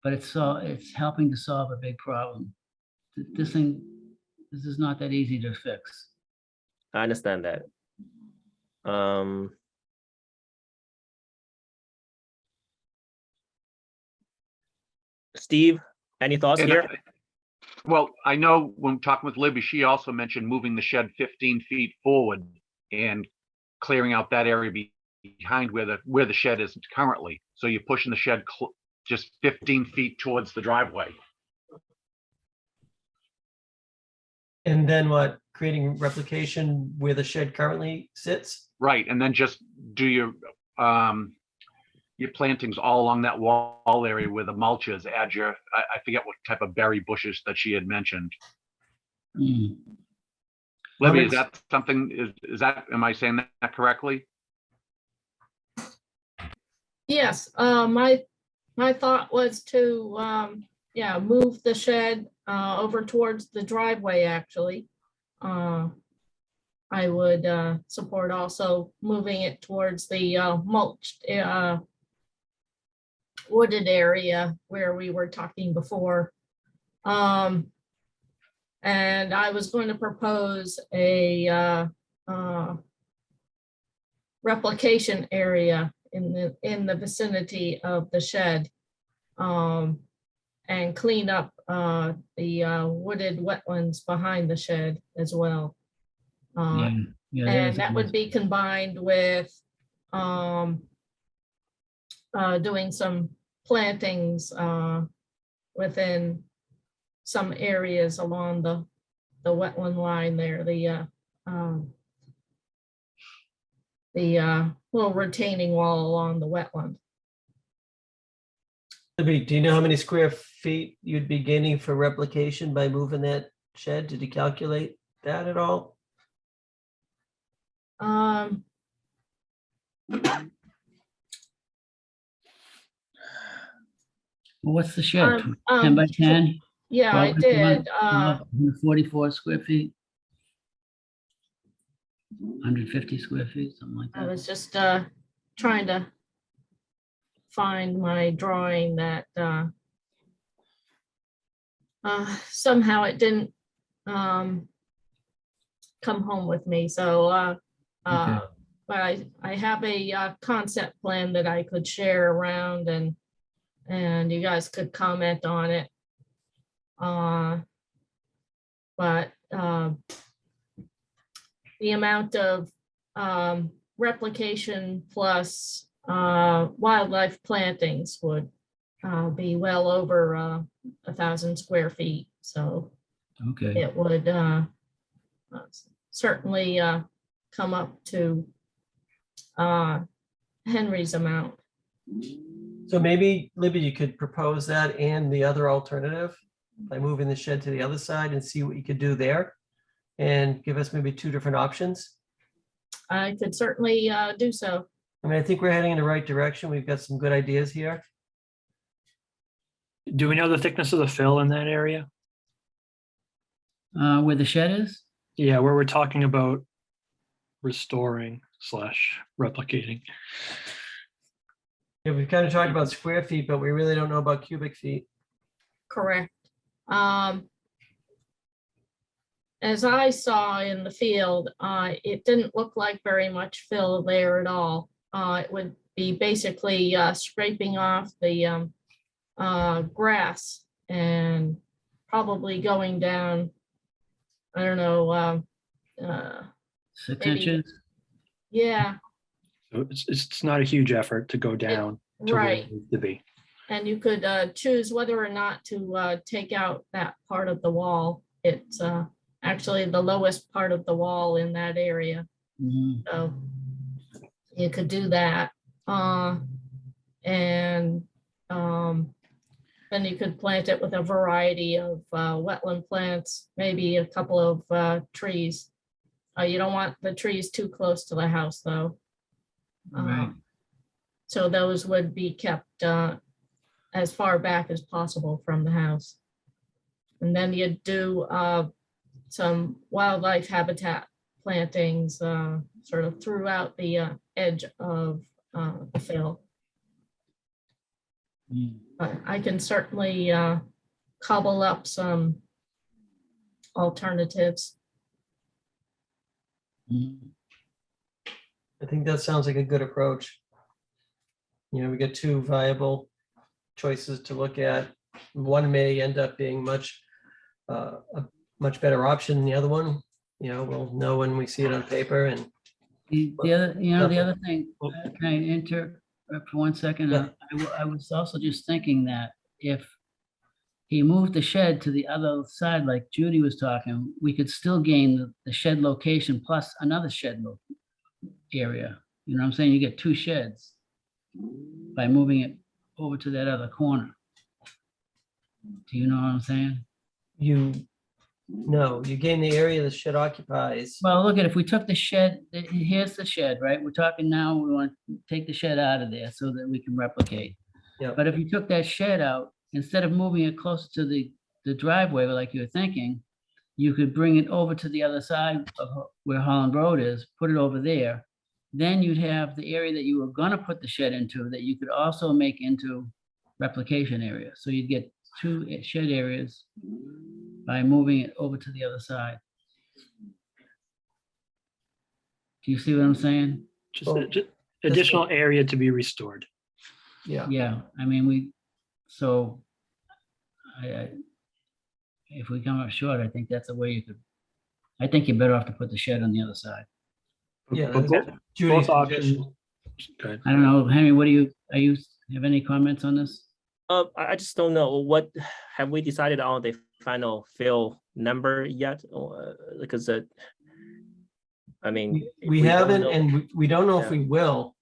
it's helping to solve a big problem. This is not that easy to fix. I understand that. Steve, any thoughts And, here? Well, I know when talking with Libby, she also mentioned moving the shed 15 feet forward and clearing out that area behind where the shed is currently. So you're pushing the shed just 15 feet towards the driveway. and then what, creating replication where the shed currently sits? Right, and then just do your plantings all along that wall area where the mulch is. Add your, I forget what type of berry bushes that she had mentioned. Hmm. Libby, is that something, am I saying that correctly? Yes, my thought was to, move the shed over towards the driveway, actually. I would support also moving it towards the mulched wooded area where we were talking before. And I was going to propose a replication area in the vicinity of the shed, and clean up the wooded wetlands behind the shed as well. Yeah, yeah, And is that a would good- be combined with doing some plantings within some areas along the wetland line there, the little retaining wall along the wetland. Libby, do you know how many square feet you'd be gaining for replication by moving that shed? Did you calculate that at all? Um, Well, what's the shed? um, 10 by 10? yeah, I 12 by did. 44 square feet? 150 square feet, something like I that. was just trying to find my drawing that somehow it didn't come home with me. So, Okay. but I have a concept plan that I could share around, and you guys could comment on it. But the amount of replication plus wildlife plantings would be well over 1,000 square feet. So Okay. it would certainly come up to Henry's amount. So maybe, Libby, you could propose that and the other alternative by moving the shed to the other side and see what you could do there. And give us maybe two different options. I could certainly do so. I mean, I think we're heading in the right direction. We've got some good ideas here. Do we know the thickness of the fill in that area? Where the shed is? Yeah, where we're talking about restoring / replicating. Yeah, we've kind of talked about square feet, but we really don't know about cubic feet. Correct. As I saw in the field, it didn't look like very much fill there at all. It would be basically scraping off the grass and probably going down, I don't know, 6 maybe- inches? yeah, So it's not a huge effort to go down to where right. it needs to be. And you could choose whether or not to take out that part of the wall. It's actually the lowest part of the wall in that area. Mhm. So you could do that. And then you could plant it with a variety of wetland plants, maybe a couple of trees. You don't want the trees too close to the house, though. Right. So those would be kept as far back as possible from the house. And then you'd do some wildlife habitat plantings sort of throughout the edge of the fill. Mm. I can certainly cobble up some alternatives. Mhm. I think that sounds like a good approach. You know, we get two viable choices to look at. One may end up being a much better option than the other one. You know, we'll know when we see it on paper and The other, the other thing, Well- can I interrupt for 1 second? Yeah. I was also just thinking that if he moved the shed to the other side, like Judy was talking, we could still gain the shed location plus another shed area. You know what I'm saying? You get 2 sheds by moving it over to that other corner. Do you know what I'm saying? you gain the area the shed occupies. Well, look at, if we took the shed, here's the shed, right? We're talking now, we want to take the shed out of there so that we can replicate. Yeah. But if you took that shed out, instead of moving it closer to the driveway like you were thinking, you could bring it over to the other side of where Holland Road is, put it over there. Then you'd have the area that you were gonna put the shed into that you could also make into replication area. So you'd get 2 shed areas by moving it over to the other side. Do you see what I'm saying? Just Well, additional area to be restored. Yeah. Yeah, I mean, so if we come up short, I think that's the way you could, I think you're better off to put the shed on the other side. Yeah, But that's Judy's both options. suggestion. Good. I don't know, Henry, what do you have any comments on this? I just don't know what, have we decided on the final fill number yet? Or, because I mean. if We don't haven't, know- and we don't know if Yeah. we will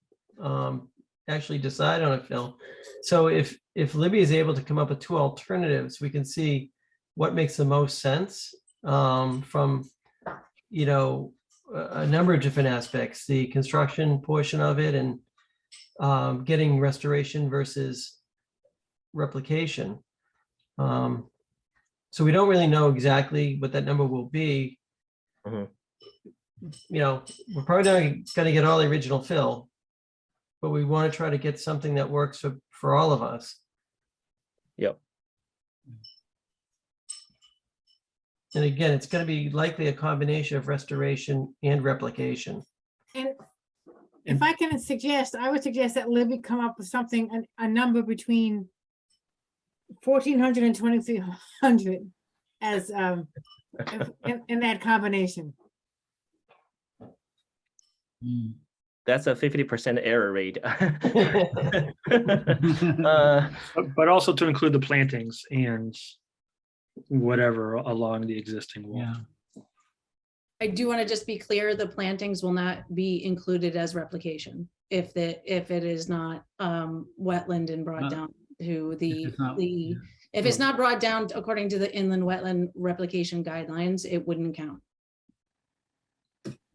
actually decide on it, Phil. So if Libby is able to come up with two alternatives, we can see what makes the most sense from, you know, a number of different aspects, the construction portion of it and getting restoration versus replication. So we don't really know exactly what that number will be. Mhm. You know, we're probably not gonna get all the original fill, but we want to try to get something that works for all of us. Yep. And again, it's going to be likely a combination of restoration and replication. And if I can suggest, I would suggest that Libby come up with something, a number between 1,400 and 2,300 as in that combination. Hmm. That's a 50% error rate. But also to include the plantings and whatever along the existing wall. Yeah. I do want to just be clear, the plantings will not be included as replication if it is not wetland and brought down to if it's not brought down according to the inland wetland replication guidelines, it wouldn't count.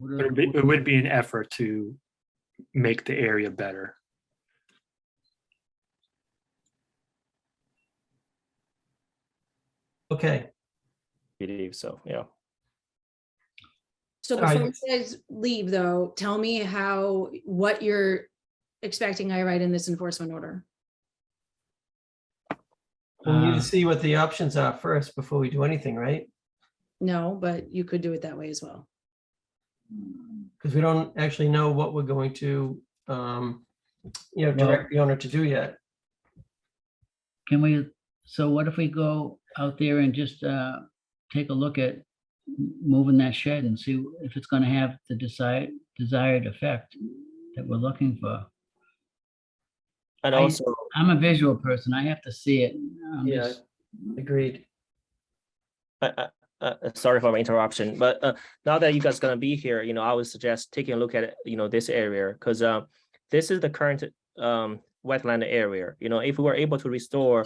But it would be an effort to make the area better. Okay. Believe so, yeah. So All right. before you guys leave though, tell me what you're expecting I write in this enforcement order. We need to see what the options are first before we do anything, right? No, but you could do it that way as well. Because we don't actually know what we're going to, direct the owner to do yet. Can we, so what if we go out there and just take a look at moving that shed and see if it's gonna have the desired effect that we're looking for? And also, I'm a visual person. I have to see it. Yeah, agreed. sorry for my interruption, but now that you guys gonna be here, I would suggest taking a look at, this area, because this is the current wetland area. If we were able to restore,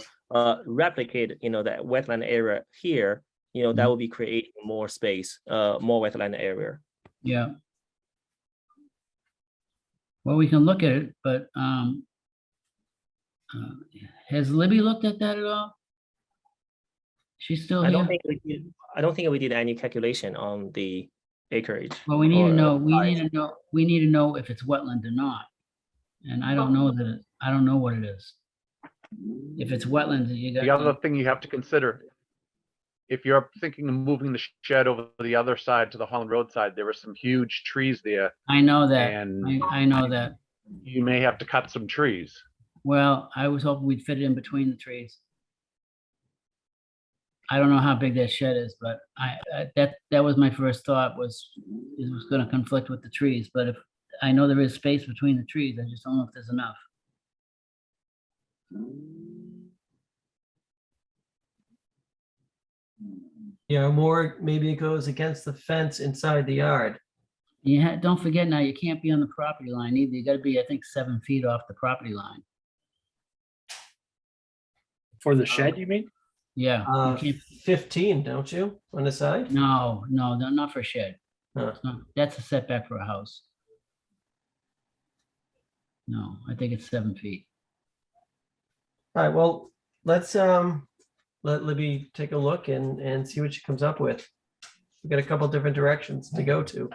replicate, that wetland area here, that will be creating more space, more wetland area. Yeah. Well, we can look at it, but has Libby looked at that at all? She's still I here? don't think we did. I don't think we did any calculation on the acreage. Well, we need to or, know, size. we need to know if it's wetland or not. And I don't know that, I don't know what it is. If it's wetlands, you got. The other thing you have to consider, if you're thinking of moving the shed over the other side to the Holland Road side, there are some huge trees there. I know that, And I know that. you may have to cut some trees. Well, I was hoping we'd fit it in between the trees. I don't know how big that shed is, but that was my first thought, was it was gonna conflict with the trees, but if I know there is space between the trees, I just don't know if there's enough. More, maybe it goes against the fence inside the yard. Don't forget now, you can't be on the property line either. You gotta be, I think, 7 feet off the property line. For the shed, you mean? Yeah. you can't- 15, don't you, on the side? No, not for a shed. Huh. It's not- That's a setback for a house. No, I think it's 7 feet. All right, well, let's let Libby take a look and see what she comes up with. We've got a couple different directions to go to.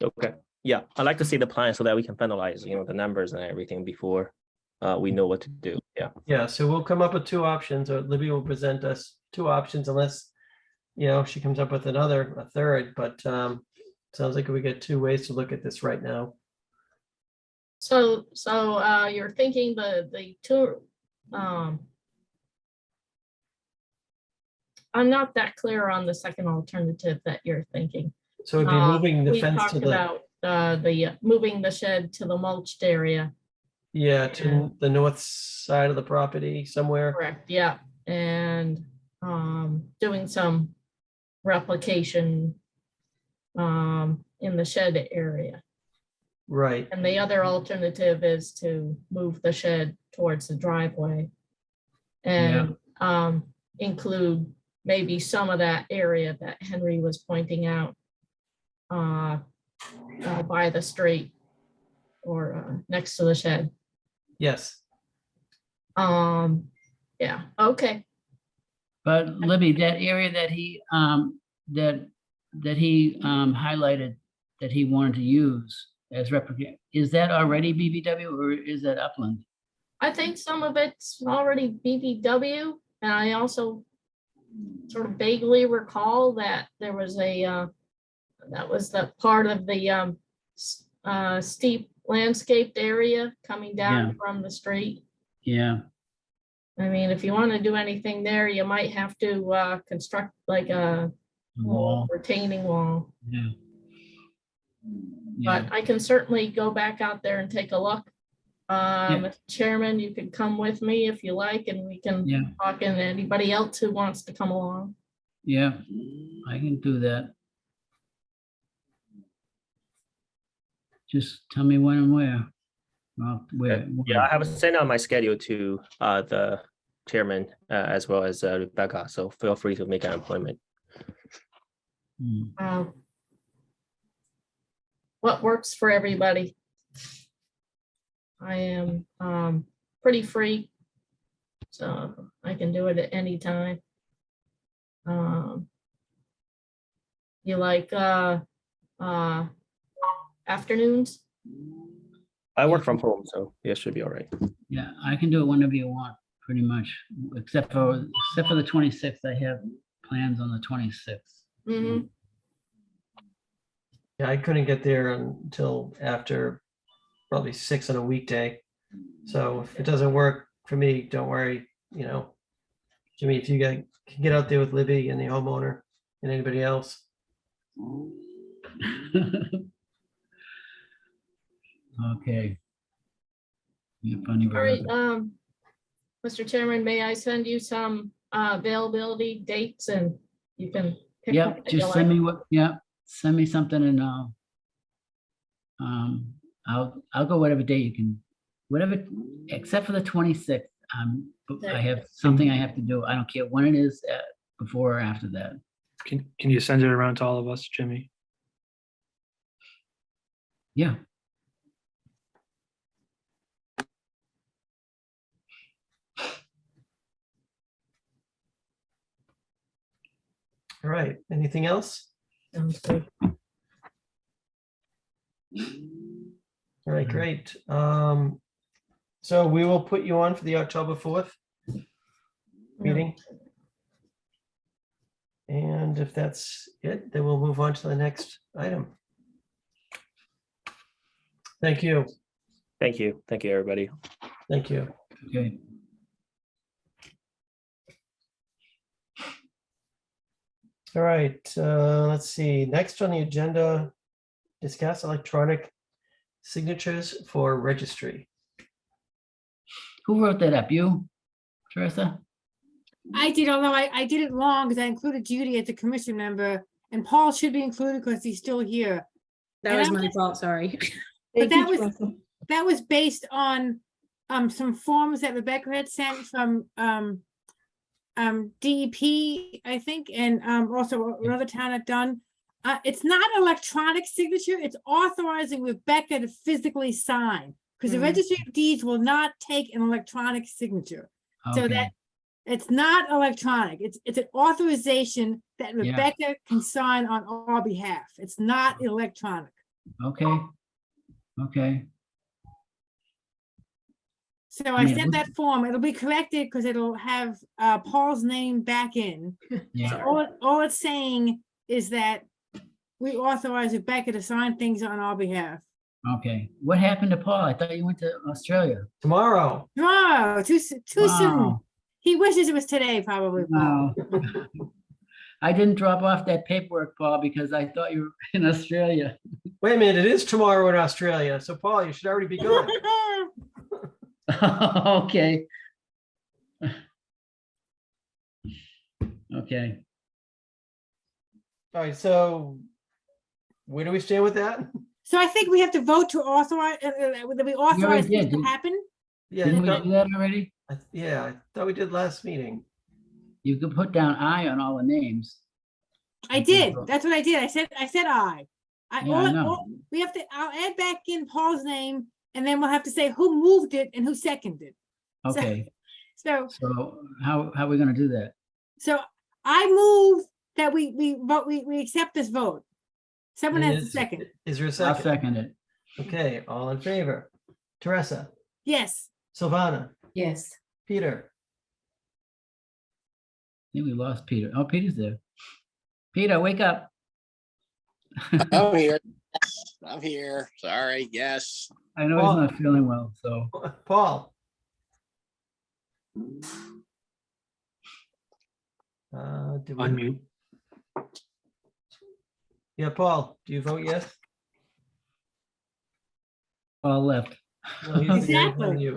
Okay, yeah, I'd like to see the plan so that we can finalize, the numbers and everything before we know what to do. Yeah. Yeah, so we'll come up with two options, or Libby will present us two options unless, she comes up with a third, but sounds like we get two ways to look at this right now. So you're thinking the two, I'm not that clear on the second alternative that you're thinking. So it'd be moving the We fence talked to the, about the moving the shed to the mulched area Yeah, to the north side of the property somewhere. Correct, yeah, and doing some replication in the shed area. Right. And the other alternative is to move the shed towards the driveway and include maybe some of that area that Henry was pointing out by the street or next to the shed. Yes. Yeah, okay. But Libby, that area that he, that he highlighted that he wanted to use as replicate, is that already BBW or is that upland? I think some of it's already BBW, and I also sort of vaguely recall that there was a, that was the part of the steep landscaped area coming down from the street. Yeah, I mean, if you want to do anything there, you might have to construct like a wall, retaining wall. yeah. Yeah, But I can certainly go back out there and take a look. Mr. Chairman, you could come with me if you like, and we can talk, and anybody else who wants to come along. yeah, I can do that. Just tell me when and where. Well, where? Yeah, I have sent out my schedule to the chairman as well as Rebecca, so feel free to make an appointment. What works for everybody? I am pretty free, so I can do it at any time. You like afternoons? I work from home, so it should be all right. Yeah, I can do it whenever you want, pretty much, except for the 26th. I have plans on the 26th. Mm-hmm. Yeah, I couldn't get there until after probably 6 on a weekday. So if it doesn't work for me, don't worry, you know, Jimmy, if you can get out there with Libby and the homeowner and anybody else. Okay. You're funny. All right, Mr. Chairman, may I send you some availability dates and you can pick Yep, up that you just send like? me what, send me something and I'll go whatever day you can, whatever, except for the 26th. I have something I have to do. I don't care when it is, before or after that. Can you send it around to all of us, Jimmy? Yeah. All right, anything else? Sounds good. All right, great. So we will put you on for the October 4th meeting. And if that's it, then we'll move on to the next item. Thank you. Thank you. Thank you, everybody. Thank you. Okay. All right, let's see. Next on the agenda, discuss electronic signatures for registry. Who wrote that up? You, Teresa? I did, although I did it wrong because I included Judy as a commission member, and Paul should be included because he's still here. That And was I'm my just- fault, sorry. But that was based on some forms that Rebecca had sent from DEP, I think, and also another town had done. It's not electronic signature, it's authorizing Rebecca to physically sign, because the Registry of Deeds will not take an electronic signature. So Okay. that it's not electronic, it's an authorization that Yeah. Rebecca can sign on our behalf. It's not electronic. Okay. Okay. So I Yeah, sent we- that form, it'll be corrected because it'll have Paul's name back in. So Yeah. all it's saying is that we authorize Rebecca to sign things on our behalf. Okay. What happened to Paul? I thought you went to Australia. Tomorrow. Oh, too soon. Wow. He wishes it was today, probably. Paul. Wow. I didn't drop off that paperwork, Paul, because I thought you were in Australia. Wait a minute, it is tomorrow in Australia. So Paul, you should already be gone. Okay. Okay, All right, so where do we stand with that? So I think we have to vote to authorize, that we authorize this did, to didn't- happen. Yeah, didn't we I do that already? yeah, I thought we did last meeting. You could put down I on all the names. I Okay, did. vote. That's what I did. I said I. Yeah, I know. We have to, I'll add back in Paul's name and then we'll have to say who moved it and who seconded. Okay, So, so how are we gonna do that? so I move that we vote, we accept this vote. Someone And has a second. Is there a I'll second? second it. Okay, all in favor? Teresa, Yes. Silvana, Yes. Peter, I think we lost Peter. Oh, Peter's there. Peter, wake up. I'm here. I'm here. Sorry. Yes. I know Paul. he's not feeling well, so. Paul. Did we- Unmute. Yeah, Paul, do you vote yes? All left. No, he's- he's Exactly. on you.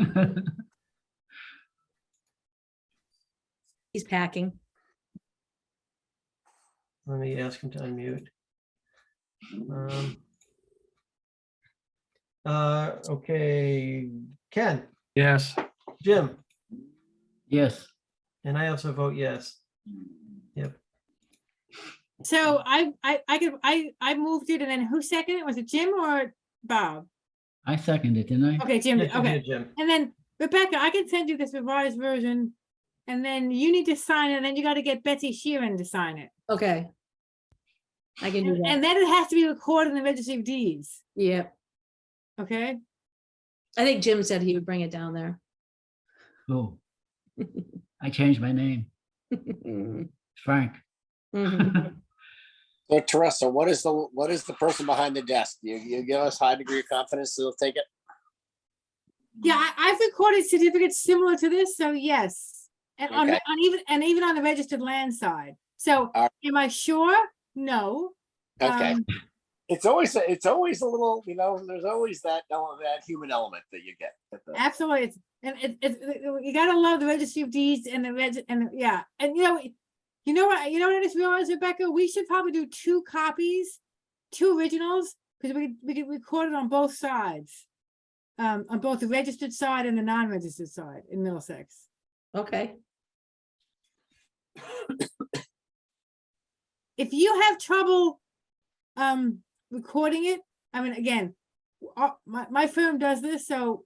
He's packing. Let me ask him to unmute. Okay, Ken, Yes. Jim, Yes, and I also vote yes. Yep. So I moved it and then who seconded it? Was it Jim or Bob? I seconded it, didn't I? Okay, Jim, Yes, you okay. did, Jim. And then Rebecca, I can send you this revised version. And then you need to sign it, and then you got to get Betsy Sheeran to sign it. Okay. I can do And that. and then it has to be recorded in the registry of deeds, Yep. okay? I think Jim said he would bring it down there. Oh, I changed my name. Frank. Mhm. So Teresa, what is the person behind the desk? You give us high degree of confidence they'll take it? Yeah, I've recorded certificates similar to this, so yes. And Okay. even on the registered land side. So Alright. am I sure? No. Okay. Um, It's always a little, there's always that human element that you get. Absolutely. You gotta love the registry of deeds and yeah. And you know what I just realized, Rebecca, we should probably do 2 copies, 2 originals, because we could record it on both sides. On both the registered side and the non-registered side in Middlesex. Okay. If you have trouble recording it, I mean, again, my firm does this, so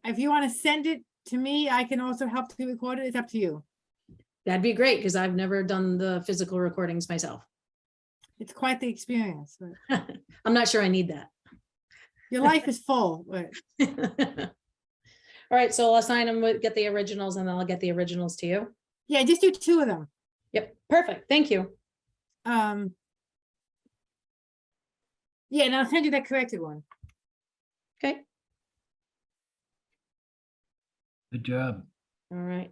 if you want to send it to me, I can also help to record it. It's up to you. That'd be great because I've never done the physical recordings myself. It's quite the experience. But I'm not sure I need that. your life is full. But All right, so I'll assign them, get the originals, and then I'll get the originals to you. yeah, just do 2 of them. Yep, perfect. Thank you. Yeah, and I'll send you that corrected one. Okay, Good job. all right.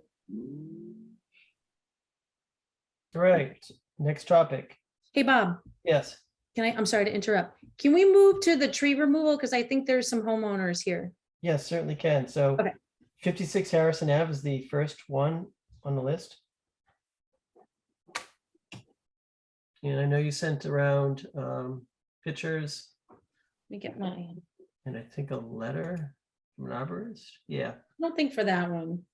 All right, next topic. Hey, Bob, Yes, I'm sorry to interrupt. Can we move to the tree removal? Because I think there's some homeowners here. yes, certainly can. So Okay. 56 Harrison Ave is the first one on the list. And I know you sent around pictures Let me get mine. and I think a letter from an arborist. Yeah, I don't think for that one.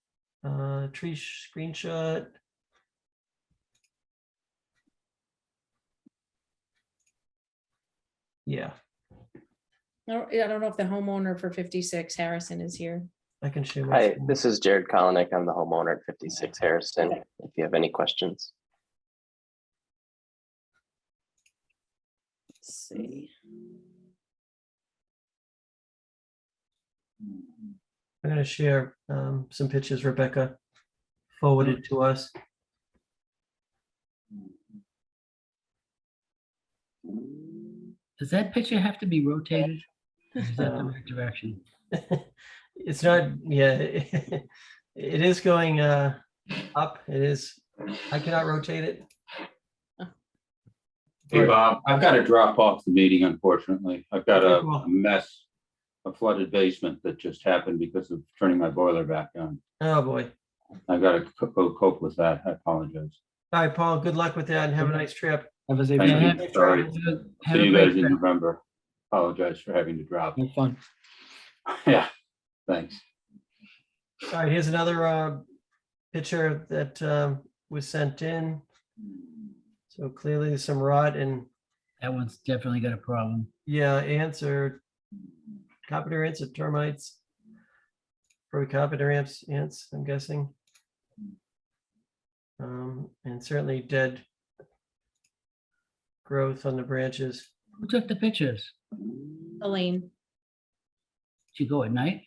tree screenshot. Yeah, I don't know if the homeowner for 56 Harrison is here. I can share. my Hi, screen. this is Jared Kalanick. I'm the homeowner at 56 Harrison. Okay. If you have any questions. Let's see. I'm going to share some pictures Rebecca forwarded to us. Does that picture have to be rotated? Or is that the right direction? It's not, yeah, it is going up. It is, I cannot rotate it. Hey, Bob, I've got to drop off the meeting, unfortunately. I've got Okay, a cool. mess a flooded basement that just happened because of turning my boiler back on. Oh, boy. I gotta cope with that. I apologize. All right, Paul, good luck with that and have a nice trip. Have a safe Thank trip. you. Sorry. Have See a you great guys in trip. November. Apologize for having to drop. Have fun. Yeah, thanks. All right, here's another picture that was sent in. So clearly there's some rot and, That one's definitely got a problem. yeah, ants or carpenter ants or termites. Probably carpenter ants, I'm guessing. And certainly dead growth on the branches. Who took the pictures? Elaine. Did you go at night?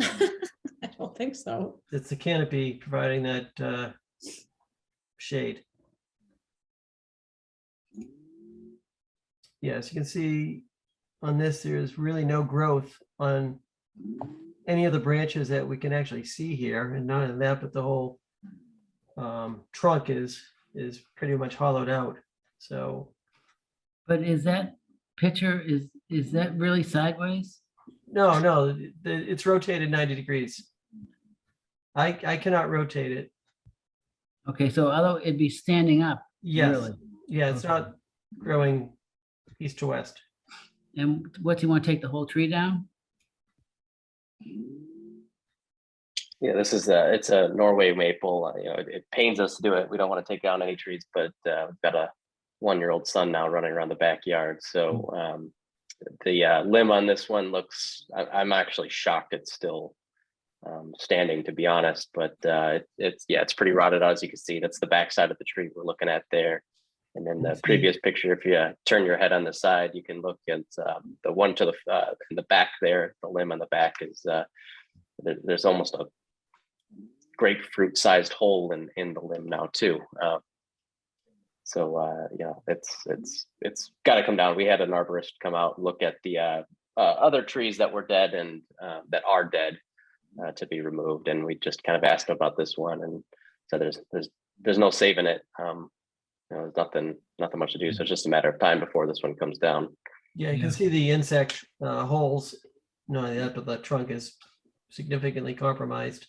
I don't think so. It's the canopy providing that shade. Yes, you can see on this, there's really no growth on any of the branches that we can actually see here, and not only that, but the whole trunk is pretty much hollowed out. So But is that picture, is that really sideways? no, it's rotated 90 degrees. I cannot rotate it. Okay, so although it'd be standing up, Yes, really? yeah, it's Okay. not growing east to west. And what, do you want to take the whole tree down? Yeah, this is it's a Norway maple. You know, it pains us to do it. We don't want to take down any trees, but we've got a 1-year-old son now running around the backyard. So the limb on this one looks, I'm actually shocked it's still standing, to be honest, but it's pretty rotted out. As you can see, that's the backside of the tree we're looking at there. And then the previous picture, if you turn your head on the side, you can look at the one to the in the back there. The limb on the back is there's almost a grapefruit sized hole in the limb now too. So yeah, it's got to come down. We had an arborist come out and look at the other trees that were dead and that are dead to be removed, and we just kind of asked about this one, and so there's no saving it. You know, there's nothing much to do. So it's just a matter of time before this one comes down. Yeah, you can see the insect holes. No, that, but the trunk is significantly compromised.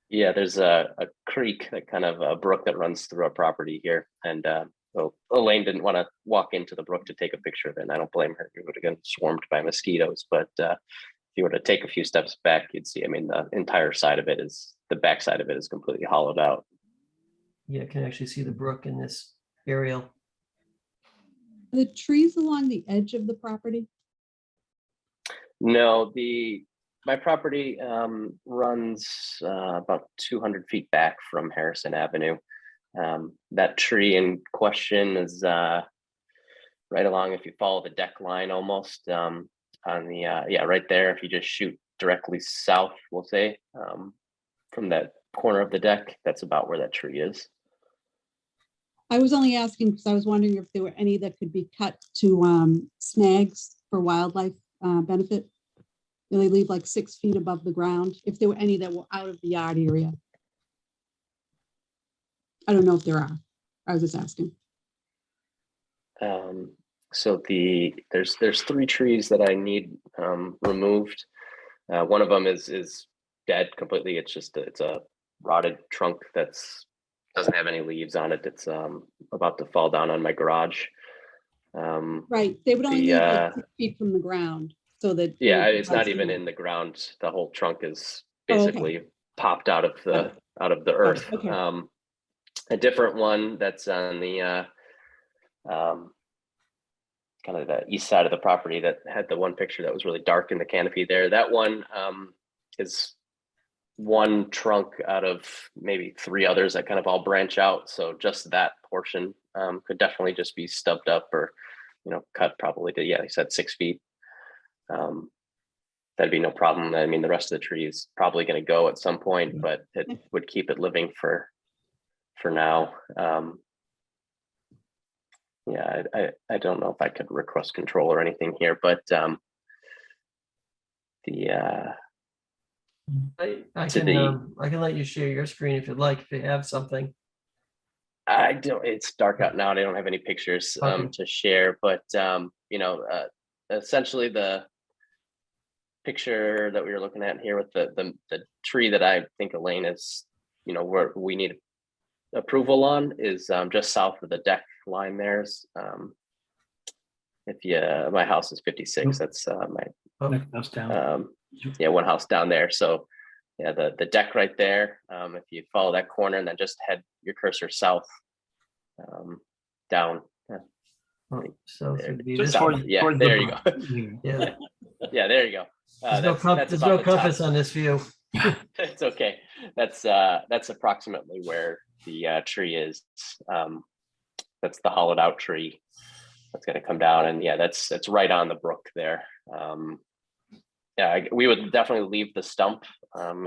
Yeah, there's a creek, that kind of a brook that runs through our property here, and well, Elaine didn't want to walk into the brook to take a picture of it, and I don't blame her. We would have been swarmed by mosquitoes, but if you were to take a few steps back, you'd see. I mean, the entire side of it is the back side of it is completely hollowed out. Yeah, I can actually see the brook in this aerial. The trees along the edge of the property? No, my property runs about 200 feet back from Harrison Avenue. That tree in question is right along, if you follow the deck line almost on the, yeah, right there. If you just shoot directly south, we'll say, from that corner of the deck, that's about where that tree is. I was only asking because I was wondering if there were any that could be cut to snags for wildlife benefit. They leave like 6 feet above the ground. If there were any that were out of the yard area. I don't know if there are. I was just asking. So there's 3 trees that I need removed. One of them is dead completely. It's a rotted trunk doesn't have any leaves on it. It's about to fall down on my garage. Right, they would only leave like 6 feet from the ground, so that. Yeah, it's not even in the ground. The whole trunk is basically popped out of the earth. Okay. A different one that's on the kind of the east side of the property that had the one picture that was really dark in the canopy there. That one is one trunk out of maybe 3 others that kind of all branch out. So just that portion could definitely just be stubbed up or, cut probably to, yeah, he said 6 feet. That'd be no problem. I mean, the rest of the tree is probably going to go at some point, but it would keep it living for now. Yeah, I don't know if I could request control or anything here, but I can let you share your screen if you'd like, if you have something. I don't, it's dark out now and I don't have any pictures to share, but essentially picture that we were looking at here with the tree that I think Elaine is, where we need approval on is just south of the deck line. There's my house is 56. That's Next house down. one house down there. So yeah, the deck right there. If you follow that corner and then just head your cursor south, down. So There. it'd be So this South. one. Yeah, towards there the you go. front. Yeah. Yeah, there you go. There's no, there's no compass on this view. It's okay. That's approximately where the tree is. That's the hollowed out tree that's going to come down, and yeah, that's right on the brook there. We would definitely leave the stump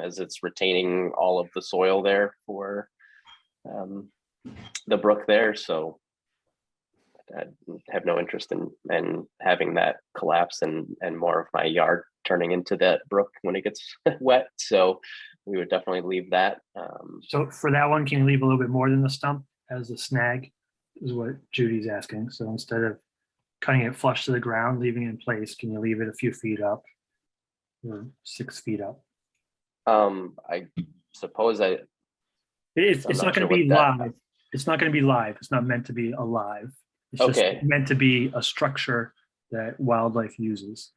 as it's retaining all of the soil there for the brook there. So I have no interest in having that collapse and more of my yard turning into that brook when it gets wet. So we would definitely leave that. So for that one, can you leave a little bit more than the stump as a snag, is what Judy's asking. So instead of cutting it flush to the ground, leaving it in place, can you leave it a few feet up or 6 feet up? I suppose It's I'm not not going sure to be what that- live. It's not going to be live. It's not meant to be alive. It's Okay. just meant to be a structure that wildlife uses.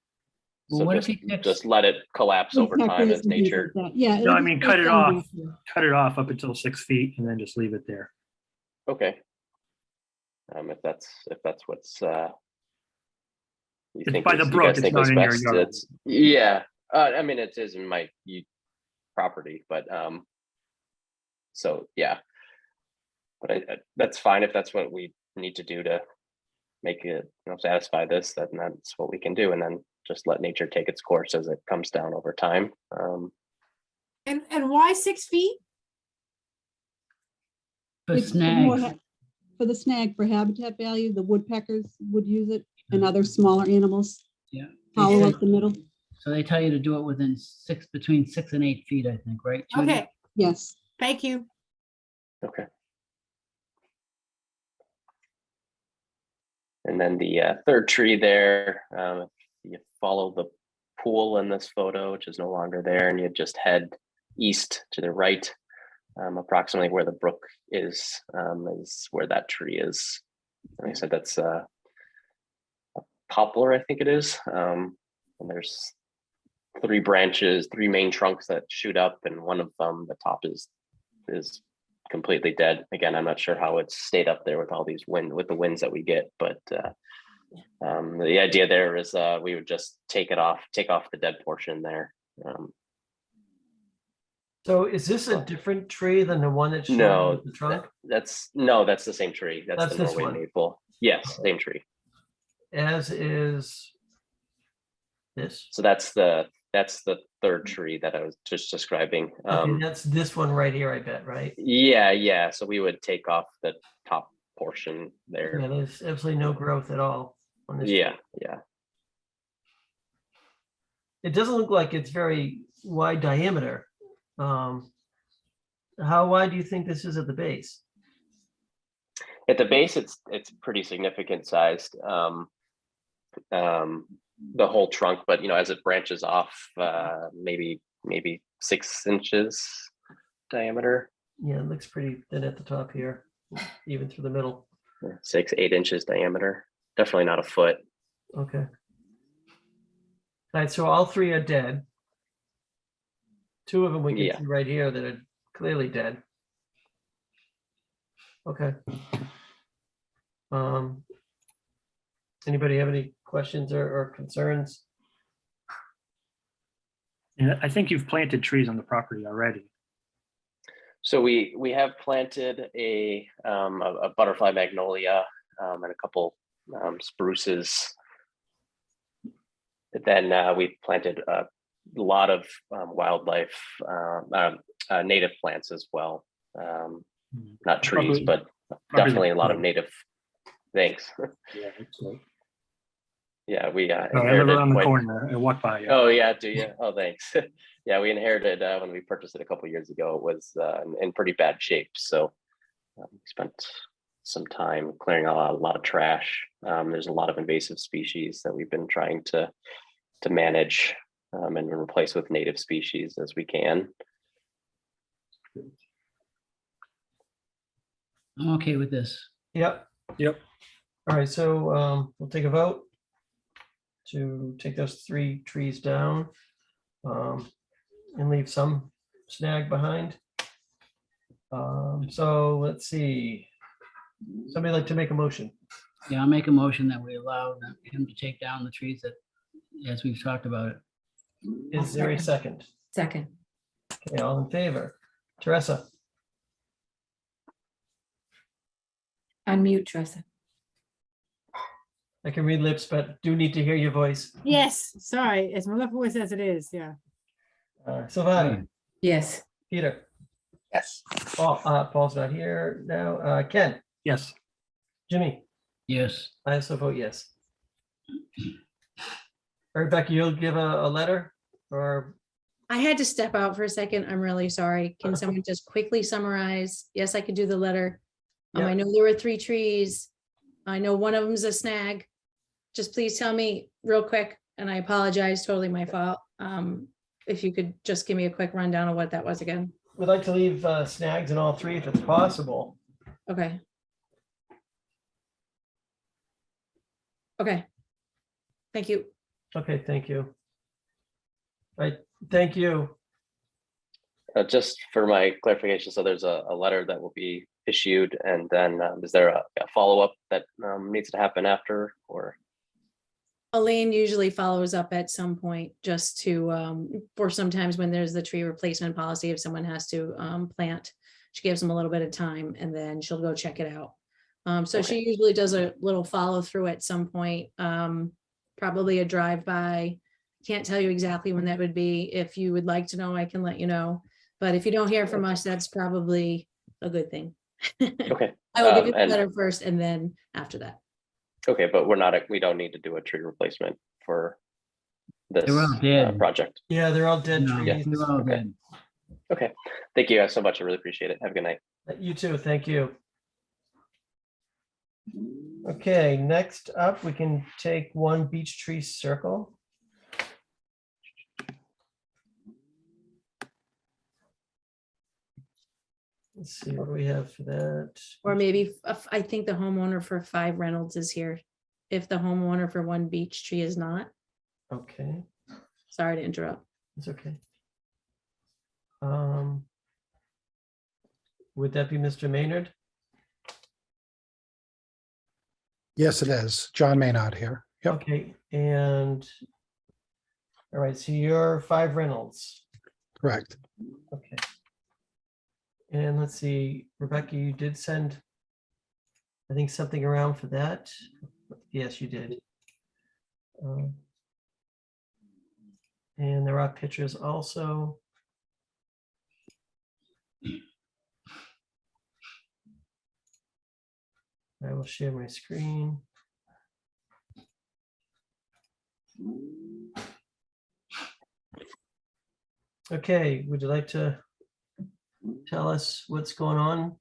Well, so what if just, he picks, just let it collapse over Exactly, time it's as gonna be nature. like that. Yeah. No, it'll I just mean, break cut it down off. after. Cut it off up until 6 feet and then just leave it there. Okay. If that's what's you It's think by is, the you brook, guys it's think not is in your best, yard. I mean it is in my property, but so yeah, but I that's fine if that's what we need to do to make it satisfy this, then that's what we can do, and then just let nature take its course as it comes down over time. And why 6 feet? for It's more snags? for the snag, for habitat value, the woodpeckers would use it and other smaller animals. Yeah. Hollow up the middle. So they tell you to do it within between 6 and 8 feet, I think, right? Judy? Okay, Yes. thank you. Okay. And then the third tree there, you follow the pool in this photo, which is no longer there, and you just head east to the right, approximately where the brook is where that tree is. Like I said, that's a poplar, I think it is. And there's 3 branches, 3 main trunks that shoot up, and one of them, the top is completely dead. Again, I'm not sure how it's stayed up there with all these with the winds that we get, but the idea there is we would just take off the dead portion there. So is this a different tree than the one that's shown No, with the trunk? that's the same tree. That's That's the this Norway one. maple. Yes, same tree. As is this? So that's the third tree that I was just describing. Okay, that's this one right here, I bet, right? Yeah. So we would take off the top portion there. Yeah, there's absolutely no growth at all on this. Yeah. It doesn't look like it's very wide diameter. How wide do you think this is at the base? At the base, it's pretty significant sized. The whole trunk, but as it branches off, maybe 6 inches diameter. Yeah, it looks pretty thin at the top here, even through the middle. 6-8 inches diameter. Definitely not a foot. Okay. All right, so all 3 are dead. 2 of them we can see right here that are clearly dead. Okay. Anybody have any questions or concerns? And I think you've planted trees on the property already. So we have planted a butterfly magnolia and a couple spruces. Then we planted a lot of wildlife, native plants as well. Not trees, but definitely a lot of native things. Yeah, that's right. Yeah, we I live around the corner. I walk by you. Oh yeah, do you? Oh, thanks. Yeah, we inherited when we purchased it a couple years ago. It was in pretty bad shape, so we spent some time clearing out a lot of trash. There's a lot of invasive species that we've been trying to manage. and replace with native species as we can. I'm okay with this. Yep. Yep. All right, so we'll take a vote to take those 3 trees down and leave some snag behind. So let's see. Somebody like to make a motion? Yeah, I'll make a motion that we allow him to take down the trees that, as we've talked about it. Is there a second? Second. Okay, all in favor? Teresa, Unmute, Tressa. I can read lips, but do need to hear your voice. Yes, sorry, it's my left voice as it is, yeah. Sylvia, Yes. Peter, Yes. Paul's not here now. Ken, Yes. Jimmy, Yes. I also vote yes. Rebecca, you'll give a letter or? I had to step out for a second. I'm really sorry. Can someone just quickly summarize? Yes, I could do the letter. I know there were 3 trees. I know one of them is a snag. Just please tell me real quick, and I apologize, totally my fault. If you could just give me a quick rundown of what that was again. We'd like to leave snags in all 3 if it's possible. Okay. Okay. Thank you. Okay, thank you. All right, thank you. Just for my clarification, so there's a letter that will be issued, and then is there a follow-up that needs to happen after, or? Elaine usually follows up at some point just to, for sometimes when there's the tree replacement policy, if someone has to plant, she gives them a little bit of time and then she'll go check it out. So she usually does a little follow through at some point, probably a drive-by. Can't tell you exactly when that would be. If you would like to know, I can let you know. But if you don't hear from us, that's probably a good thing. Okay. I will give you the And- letter first and then after that. Okay, but we don't need to do a tree replacement for this They're all dead. project. Yeah, they're all dead No, trees. they're all Okay. dead. Okay, thank you guys so much. I really appreciate it. Have a good night. You too, thank you. Okay, next up, we can take 1 Beech Tree Circle. Let's see, what do we have for that? Or maybe I think the homeowner for 5 Reynolds is here. If the homeowner for 1 Beech Tree is not, Okay, sorry to interrupt. it's okay. Would that be Mr. Maynard? Yes, it is. John Maynard here. Yep, Okay, and all right, so you're 5 Reynolds. correct. Okay. And let's see, Rebecca, you did send, I think, something around for that. Yes, you did. And there are pictures also. I will share my screen. Okay, would you like to tell us what's going on?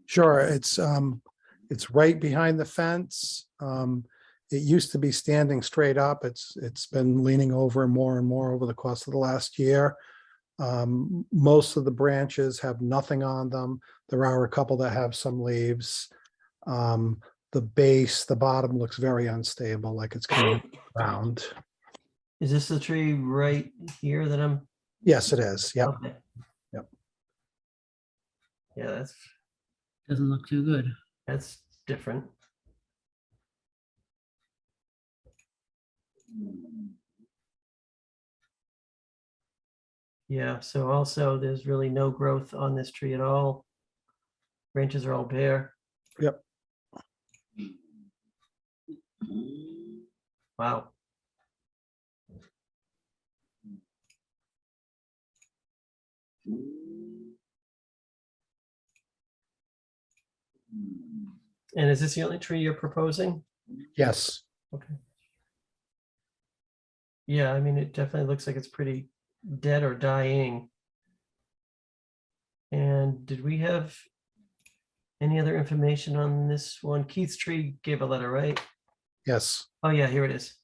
Sure, it's right behind the fence. It used to be standing straight up. It's been leaning over more and more over the course of the last year. Most of the branches have nothing on them. There are a couple that have some leaves. The base, the bottom looks very unstable, like it's coming around. Is this the tree right here that I'm? Yes, it is. Yep. Okay. Yep. Yeah, Doesn't look too good. that's different. Yeah, so also there's really no growth on this tree at all. Branches are all bare. Yep. Wow. And is this the only tree you're proposing? Yes. Okay. Yeah, I mean, it definitely looks like it's pretty dead or dying. And did we have any other information on this one? Keith's tree gave a letter, right? Yes. Oh, yeah, here it is.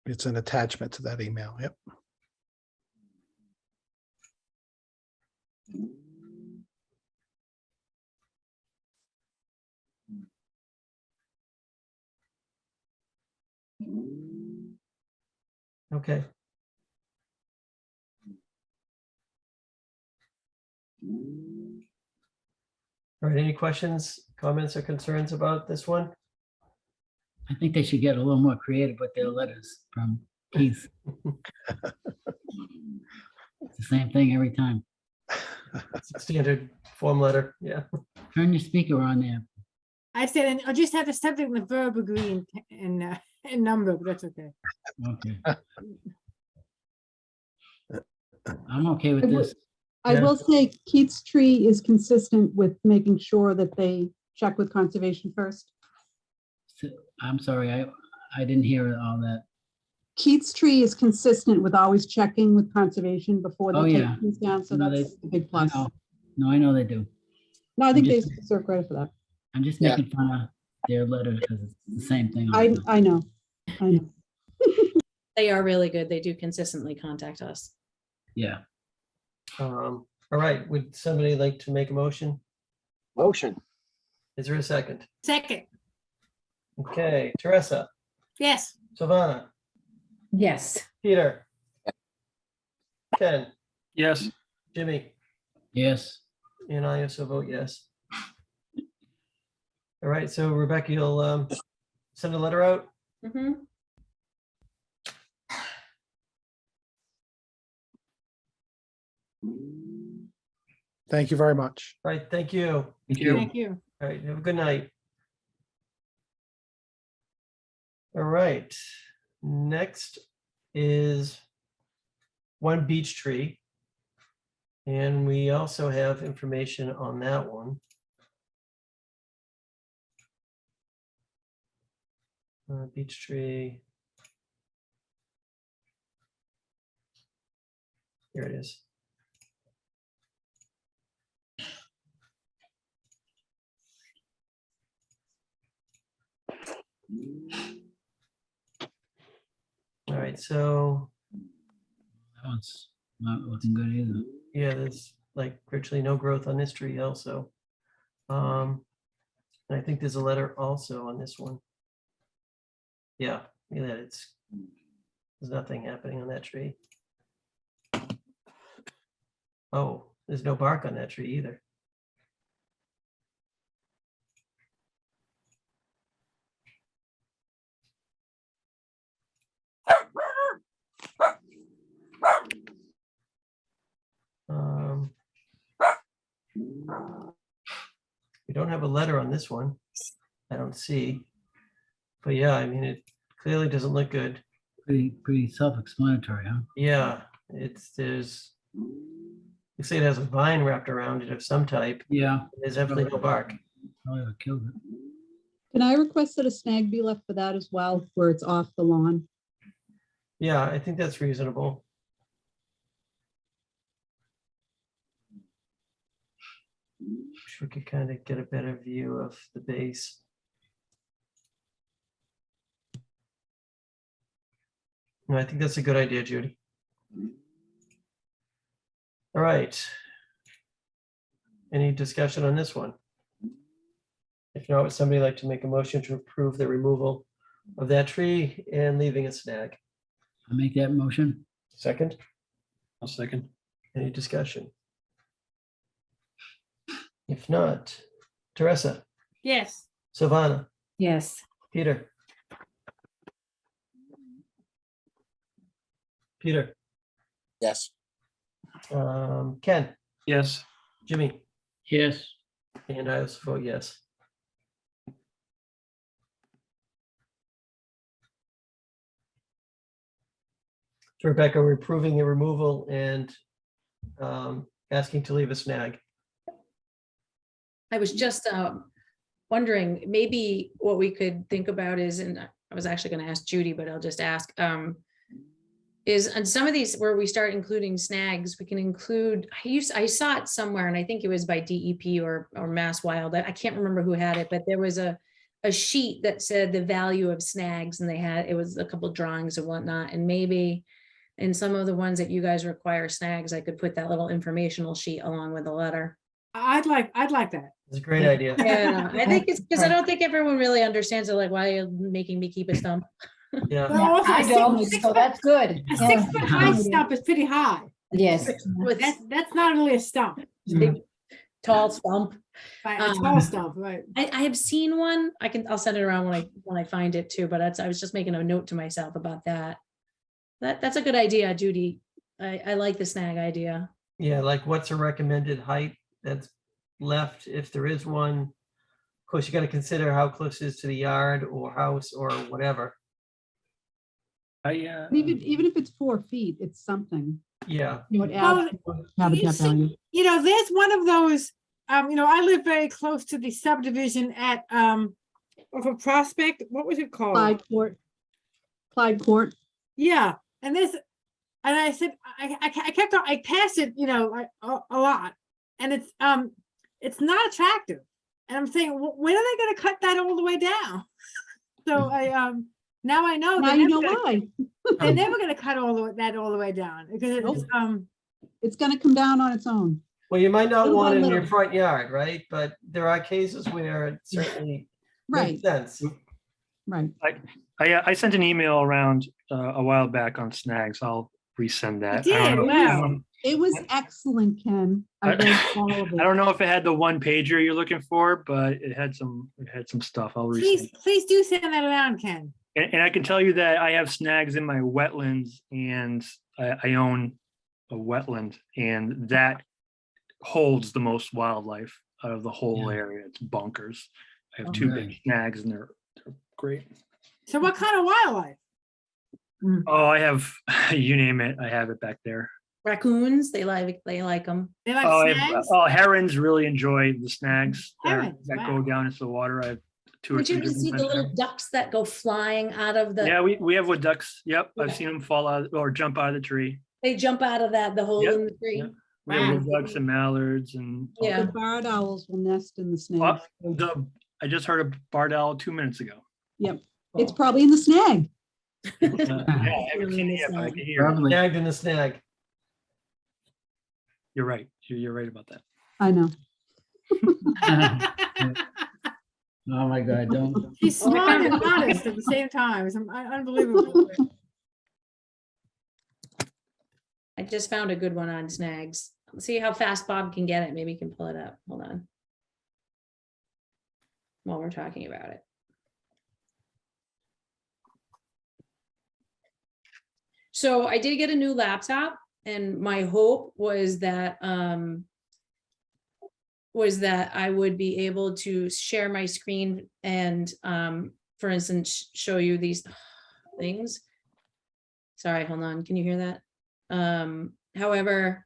It's an attachment to that email. Yep. Okay. All right, any questions, comments, or concerns about this one? I think they should get a little more creative with their letters from Keith. It's the same thing every time. It's a standard form letter, yeah. Turn your speaker on there. I said, and I'll just have the subject and the verb agree and number, but that's okay. Okay. I'm okay with I will- this. I Yeah. will say Keith's tree is consistent with making sure that they check with conservation first. So, I'm sorry, I didn't hear all that. Keith's tree is consistent with always checking with conservation before Oh, they take yeah. things down, so No, that's a big I plus. know. No, I know they do. No, I think they just- deserve credit for that. I'm just Yeah. making fun of their letter because it's the same thing. all the time. I know. They are really good. They do consistently contact us. Yeah. All right, would somebody like to make a motion? Motion. Is there a second? Second, Okay, Teresa, yes. Savannah, Yes. Peter, Ken, Yes. Jimmy, Yes. and I also vote yes. All right, so Rebecca, you'll send a letter out? Mhm. Thank you very much. All right, thank you. Thank you. Thank you. All right, have a good night. All right, next is one Beech tree. And we also have information on that one. Beech tree. Here it is. All right, so That one's not looking good either. yeah, there's like virtually no growth on this tree also. And I think there's a letter also on this one. Yeah, look at that, there's nothing happening on that tree. Oh, there's no bark on that tree either. We don't have a letter on this one. I don't see. But yeah, I mean, it clearly doesn't look good. Pretty self-explanatory, huh? Yeah, there's, you say it has a vine wrapped around it of some type. Yeah. There's definitely no bark. Probably what killed it. Can I request that a snag be left for that as well, where it's off the lawn? Yeah, I think that's reasonable. Wish we could kind of get a better view of the base. No, I think that's a good idea, Judy. All right. Any discussion on this one? If not, would somebody like to make a motion to approve the removal of that tree and leaving a snag? I make that motion. Second, I'll second. any discussion? If not, Teresa, Yes. Savannah, Yes. Peter. Peter, Yes. Ken, Yes. Jimmy, Yes. and I also vote yes. So Rebecca, we're approving the removal and asking to leave a snag. I was just wondering, maybe what we could think about is, and I was actually going to ask Judy, but I'll just ask, is on some of these where we start including snags, we can include, I saw it somewhere and I think it was by DEP or Mass Wild. I can't remember who had it, but there was a a sheet that said the value of snags, and it was a couple drawings and whatnot, and maybe in some of the ones that you guys require snags, I could put that little informational sheet along with the letter. I'd like that. It's a great idea. Yeah, I think it's because I don't think everyone really understands it, like, why are you making me keep a stump? Yeah. But also I a don't, six- so that's good. A 6-foot high stump is pretty high. Yes. That's not really a stump, Big, tall stump. right? A tall stump, right? I have seen one. I'll send it around when I find it too, but I was just making a note to myself about that. That's a good idea, Judy. I like the snag idea. Yeah, like what's a recommended height that's left if there is one? Of course, you got to consider how close it is to the yard or house or whatever. Even if it's 4 feet, it's something. Yeah. You know, it Well, adds to habitat value. There's one of those, I live very close to the subdivision at, of a Prospect, what was it called? Clyde Court. Yeah, and I said, I passed it, a lot, and it's not attractive. And I'm saying, when are they gonna cut that all the way down? So now I know. Now you know why. They're never gonna cut all the way down, because It's gonna come down on its own. Well, you might not Little want by it in your little. front yard, right? But there are cases where it certainly Right, makes sense. right. I sent an email around a while back on snags. I'll resend that. You I did? don't know- Wow. It was excellent, Ken. I read all of I it. don't know if it had the one pager you're looking for, but it had some stuff. I'll resend. Please do send that around, Ken. And I can tell you that I have snags in my wetlands, and I own a wetland, and that holds the most wildlife out of the whole area. It's bonkers. I have 2 big Okay. snags, and they're great. So what kind of wildlife? Oh, I have you name it. I have it back there. Raccoons, they like them. They like Oh, snags? herons really enjoy the snags Herons, that wow. go down into the water. I have 2 or Did you 3 ever see different the kinds of little ducks that go flying out of the? Yeah, we have wood ducks. Yep, Yeah. I've seen them fall out or jump out of the tree. They jump out of the hole Yep, in the tree. yep. We have wood ducks and mallards and. Yeah. The barred owls will nest in the Oh, snag. I just heard a barred owl 2 minutes ago. Yep, it's probably in the snag. Yeah, I haven't seen it yet, but I can hear it. Probably. Snagged in the snag. You're right. You're right about that. I know. Oh my God, don't. She's smart and modest at the same time. It's unbelievable. I just found a good one on snags. Let's see how fast Bob can get it. Maybe he can pull it up. Hold on. While we're talking about it. So I did get a new laptop, and my hope was that I would be able to share my screen and for instance, show you these things. Sorry, hold on. Can you hear that? However,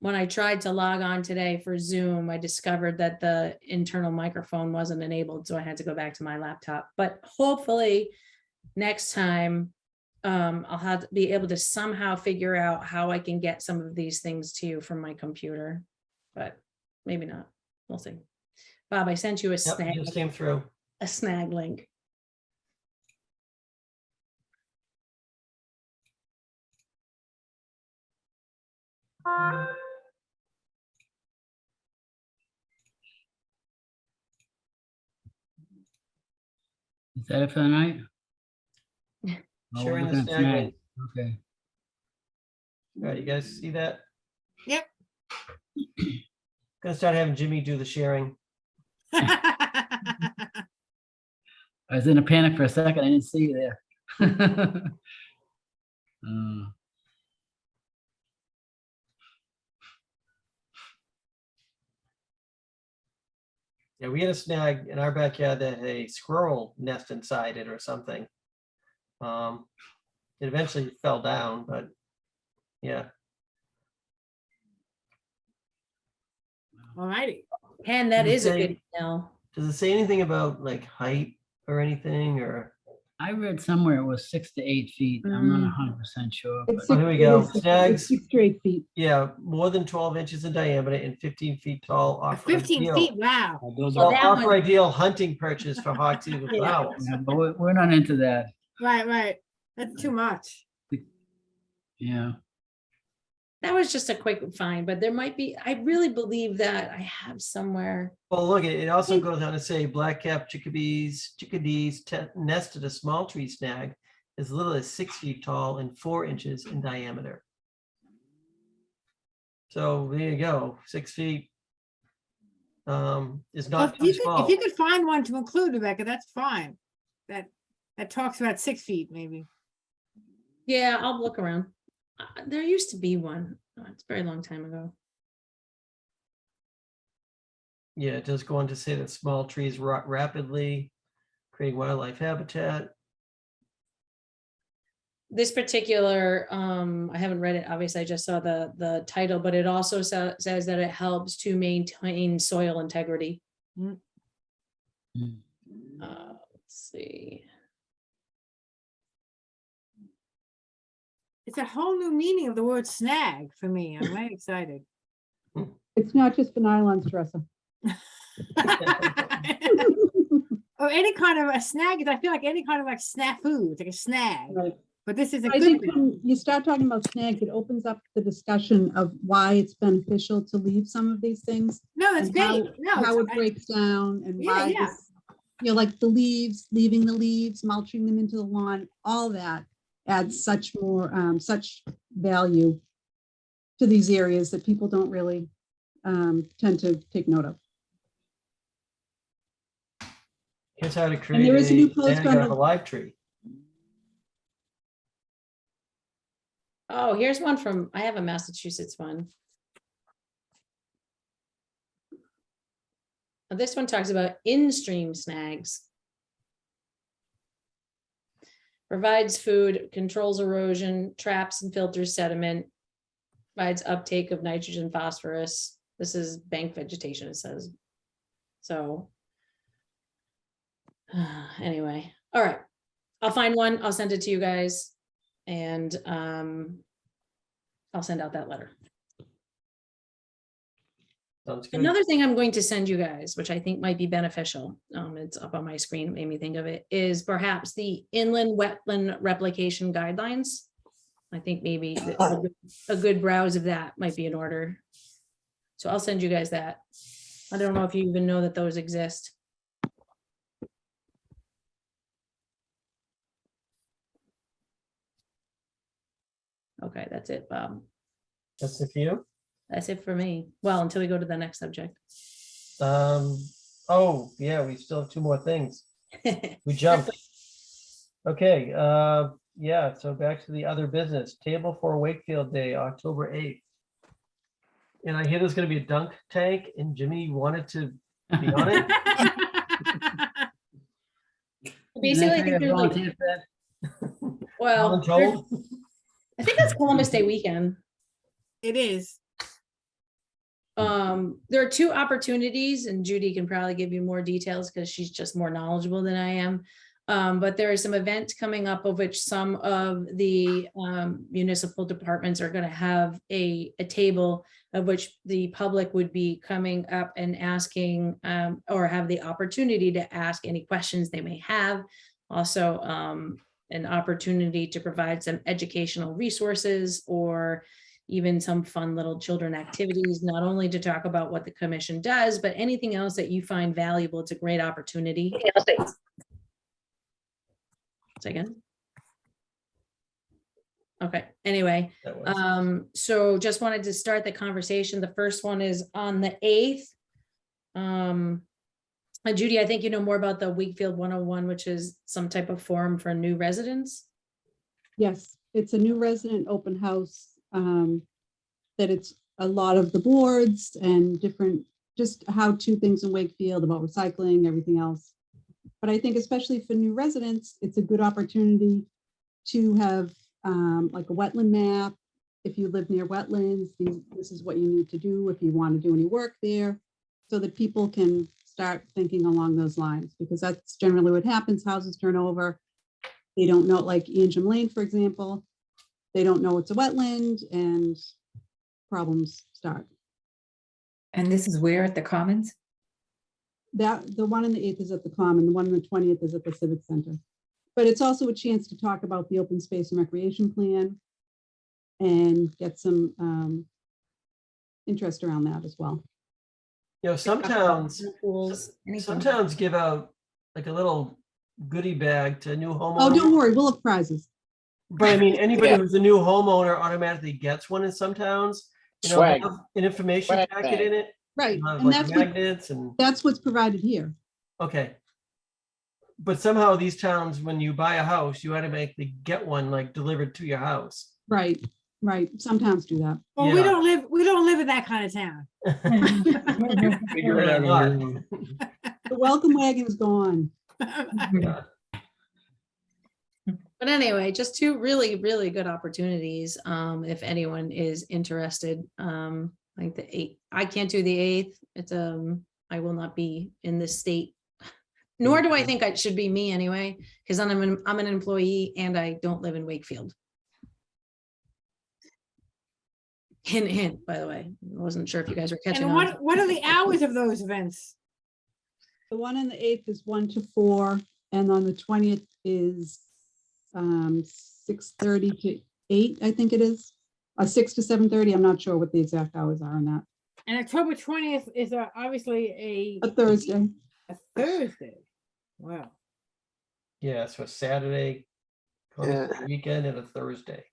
when I tried to log on today for Zoom, I discovered that the internal microphone wasn't enabled, so I had to go back to my laptop. But hopefully next time, I'll have to be able to somehow figure out how I can get some of these things to you from my computer, but maybe not. We'll see. Bob, I sent you a Yep, snag, it just came through. a snag link. Is that it for the night? Oh, we're Sharing the looking at snag snags. link. Okay. All right, you guys see that? Yep. Gonna start having Jimmy do the sharing. I was in a panic for a second. I didn't see you there. Yeah, we had a snag in our backyard that had a squirrel nest inside it or something. It eventually fell down, but yeah. All righty. Ken, that Does it is a say- good email. Does it say anything about like height or anything or? I read somewhere it was 6 to 8 feet. I'm not 100% sure. It's but- Oh, here we go. Snags. 6 to 8 feet. Yeah, more than 12 inches in diameter and 15 feet tall. Offer 15 ideal- feet, wow. Those Well, are, that offer one- ideal hunting perches for hawks, eagles, and Yeah. owls. yeah, but we're not into that. Right. That's too much. Yeah. That was just a quick find, but there might be, I really believe that I have somewhere. Well, look, it also goes on to say black-capped chickadees nest at a small tree snag as little as 6 feet tall and 4 inches in diameter. So there you go, 6 feet is Well, not too small. if you could find one to include, Rebecca, that's fine. That talks about 6 feet, maybe. Yeah, I'll look around. There used to be one. Oh, it's a very long time ago. Yeah, it does go on to say that small trees rot rapidly, creating wildlife habitat. This particular, I haven't read it, obviously, I just saw the title, but it also says that it helps to maintain soil integrity. Mm. Let's see. It's a whole new meaning of the word snag for me. I'm very excited. It's not just for nylon, Teresa. Or any kind of a snag, I feel like any kind of like snafu, it's like a snag. Right. But this is a I good think thing. when you start talking about snags, it opens up the discussion of why it's beneficial to leave some of these things. No, that's and how- great. No, How it it's- breaks down and Yeah, why yeah. this, you know, like the leaves, leaving the leaves, mulching them into the lawn, all that adds such more, such value to these areas that people don't really tend to take note of. Here's how to create there is a new a post snag on out of the- a live tree. Oh, here's one from, I have a Massachusetts one. Now, this one talks about in-stream snags. Provides food, controls erosion, traps and filters sediment, provides uptake of nitrogen, phosphorus. This is bank vegetation, it says. So anyway, all right. I'll find one. I'll send it to you guys. And I'll send out that letter. Sounds good. Another thing I'm going to send you guys, which I think might be beneficial, it's up on my screen, it made me think of it, is perhaps the inland wetland replication guidelines. I think maybe a good browse of that might be in order. So I'll send you guys that. I don't know if you even know that those exist. Okay, that's it, Bob. That's it for you? That's it for me. Well, until we go to the next subject. Oh, yeah, we still have 2 more things. We jumped. Okay, yeah, so back to the other business. Table for Wakefield Day, October 8th. And I hear there's gonna be a dunk tank and Jimmy wanted to be on it. Basically, I think there's like, well, Voluntold? I think that's Columbus Day weekend. It is. There are 2 opportunities, and Judy can probably give you more details because she's just more knowledgeable than I am. But there are some events coming up of which some of the municipal departments are going to have a table of which the public would be coming up and asking or have the opportunity to ask any questions they may have. Also, an opportunity to provide some educational resources or even some fun little children activities, not only to talk about what the commission does, but anything else that you find valuable. It's a great opportunity. Second. Okay, anyway, so just wanted to start the conversation. The first one is on the 8th. Judy, I think you know more about the Wakefield 101, which is some type of forum for new residents. Yes, it's a new resident open house. That it's a lot of the boards and different, just how-to things in Wakefield about recycling, everything else. But I think especially for new residents, it's a good opportunity to have like a wetland map. If you live near wetlands, this is what you need to do if you want to do any work there, so that people can start thinking along those lines, because that's generally what happens. Houses turn over, They don't know, like Angem Lane, for example, they don't know it's a wetland and problems start. And this is where at the Commons? That, the one on the 8th is at the Common, the one on the 20th is at the Civic Center. But it's also a chance to talk about the open space and recreation plan and get some interest around that as well. You know, some towns give out like a little goodie bag to new homeowners. Oh, don't worry, we'll have prizes. But I mean, anybody Yeah. who's a new homeowner automatically gets one in some towns. You know, Swag. have an information Swag packet bag. in it. Right, Have, and like that's what, magnets and, that's what's provided here. okay. But somehow these towns, when you buy a house, you automatically get one like delivered to your house. Right, right. Some towns do that. Well, we Yeah. don't live in that kind of town. Figure it out on your own. The welcome wagon is gone. Yeah. But anyway, just two really, really good opportunities. If anyone is interested, like the 8th, I can't do the 8th. It's, I will not be in this state. Nor do I think it should be me anyway, because I'm an employee and I don't live in Wakefield. Hint, hint, by the way. I wasn't sure if you guys were catching And on. what are the hours of those events? The one on the 8th is 1 to 4, and on the 20th is 6:30 to 8, I think it is. 6 to 7:30. I'm not sure what the exact hours are on that. And October 20th is obviously A Thursday. a Thursday. Wow. Yeah, so Saturday, Columbus Day weekend, and a Thursday.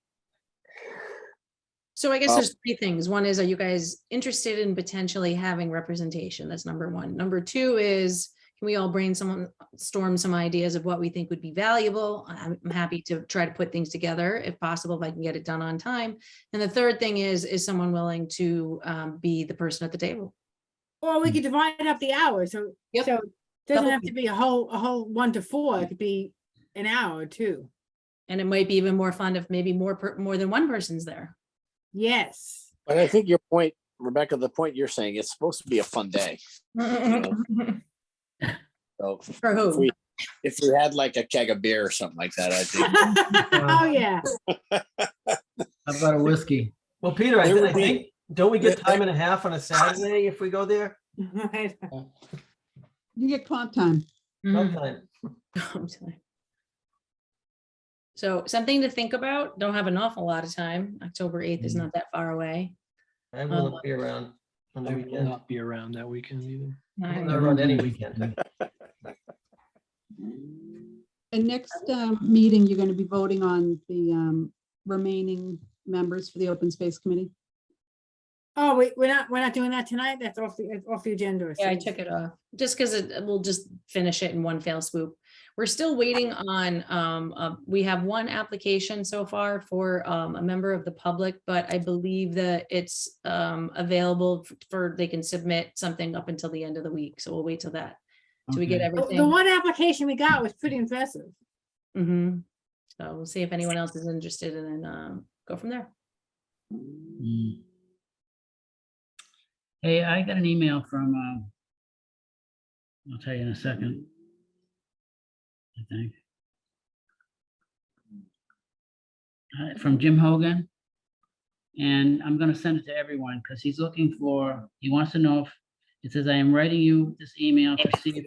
So I guess there's three things. One is, are you guys interested in potentially having representation? That's number one. Number two is, can we all brainstorm some ideas of what we think would be valuable? I'm happy to try to put things together if possible, if I can get it done on time. And the third thing is someone willing to be the person at the table? Or we could divide up the hours. So, Yep. so it doesn't have to be a whole 1 to 4. It could be an hour or two. And it might be even more fun if maybe more than one person's there. Yes. But I think your point, Rebecca, the point you're saying, it's supposed to be a fun day. So For who? if we had like a keg of beer or something like that, I think. Oh, yeah. How about a whiskey? Well, Peter, I There would think, don't we get time and a half on a Saturday if we go there? You get comp time. Sometime. So something to think about. Don't have an awful lot of time. October 8th is not that far away. I will not be around on the I will weekend. not be around that weekend either. I'm not around any weekend. And next meeting, you're going to be voting on the remaining members for the Open Space Committee. Oh, we're not doing that tonight. That's off the agenda. Yeah, I took it off just because we'll just finish it in one fell swoop. We're still waiting on, we have one application so far for a member of the public, but I believe that it's available for, they can submit something up until the end of the week. So we'll wait till that. So we get Okay. everything. The one application we got was pretty impressive. Mhm. So we'll see if anyone else is interested and then go from there. Mm. Hey, I got an email from, I'll tell you in a second. I think. From Jim Hogan. And I'm gonna send it to everyone because he's looking for, he wants to know if, it says, I am writing you this email to see if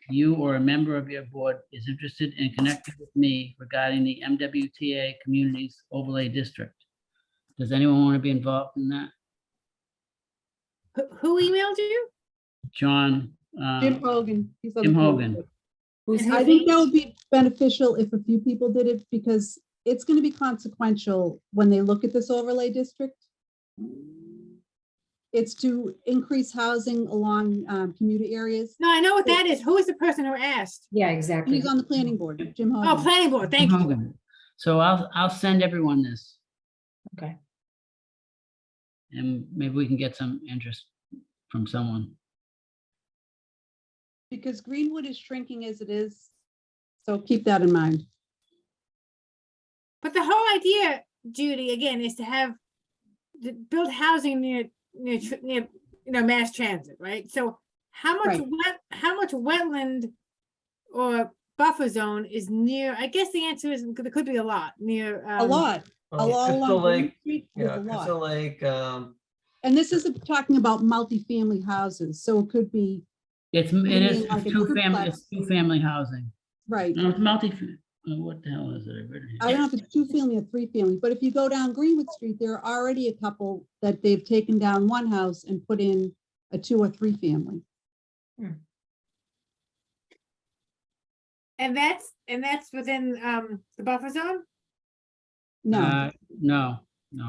you or a member of your board is interested in connecting with me regarding the MWTA Communities Overlay District. Does anyone want to be involved in that? Who emailed you? John. Jim Hogan. He's on Jim the Hogan. board. And I who's think he? that would be beneficial if a few people did it because it's going to be consequential when they look at this overlay district. It's to increase housing along commuter areas. No, I know what that is. Who is the person who asked? Yeah, exactly. He's on the planning board, Jim Oh, Hogan. planning board. Thank Jim you. Hogan. So I'll send everyone this Okay. and maybe we can get some interest from someone. Because Greenwood is shrinking as it is. So keep that in mind. But the whole idea, Judy, again, is to have build housing near mass transit, right? So how much Right. wetland or buffer zone is near, I guess the answer is, there could be a lot near. A lot, a lot Crystal along Green Lake, Street, there's yeah, a Crystal lot. Lake, And this is talking about multifamily houses, so it could be, It is, meaning like it's a duplex. two family housing. right. No, it's multi, what the hell is it? I don't know if it's two family or three family, but if you go down Greenwood Street, there are already a couple that they've taken down one house and put in a 2 or 3 family. And that's within the buffer zone? No, No.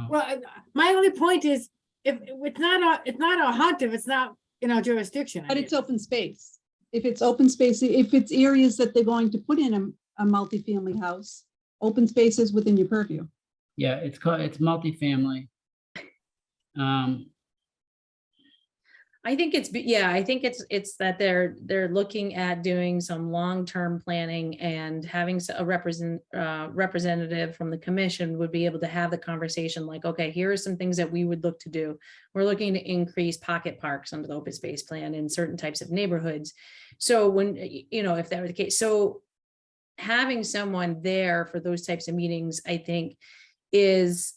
Well, my only point is, if it's not a hunt, if it's not in our jurisdiction. I but mean. it's open space. If it's open space, if it's areas that they're going to put in a multifamily house, open spaces within your purview. Yeah, it's multifamily. I think it's that they're looking at doing some long-term planning and having a representative from the commission would be able to have the conversation like, okay, here are some things that we would look to do. We're looking to increase pocket parks under the open space plan in certain types of neighborhoods. So when, if that were the case, so having someone there for those types of meetings, I think is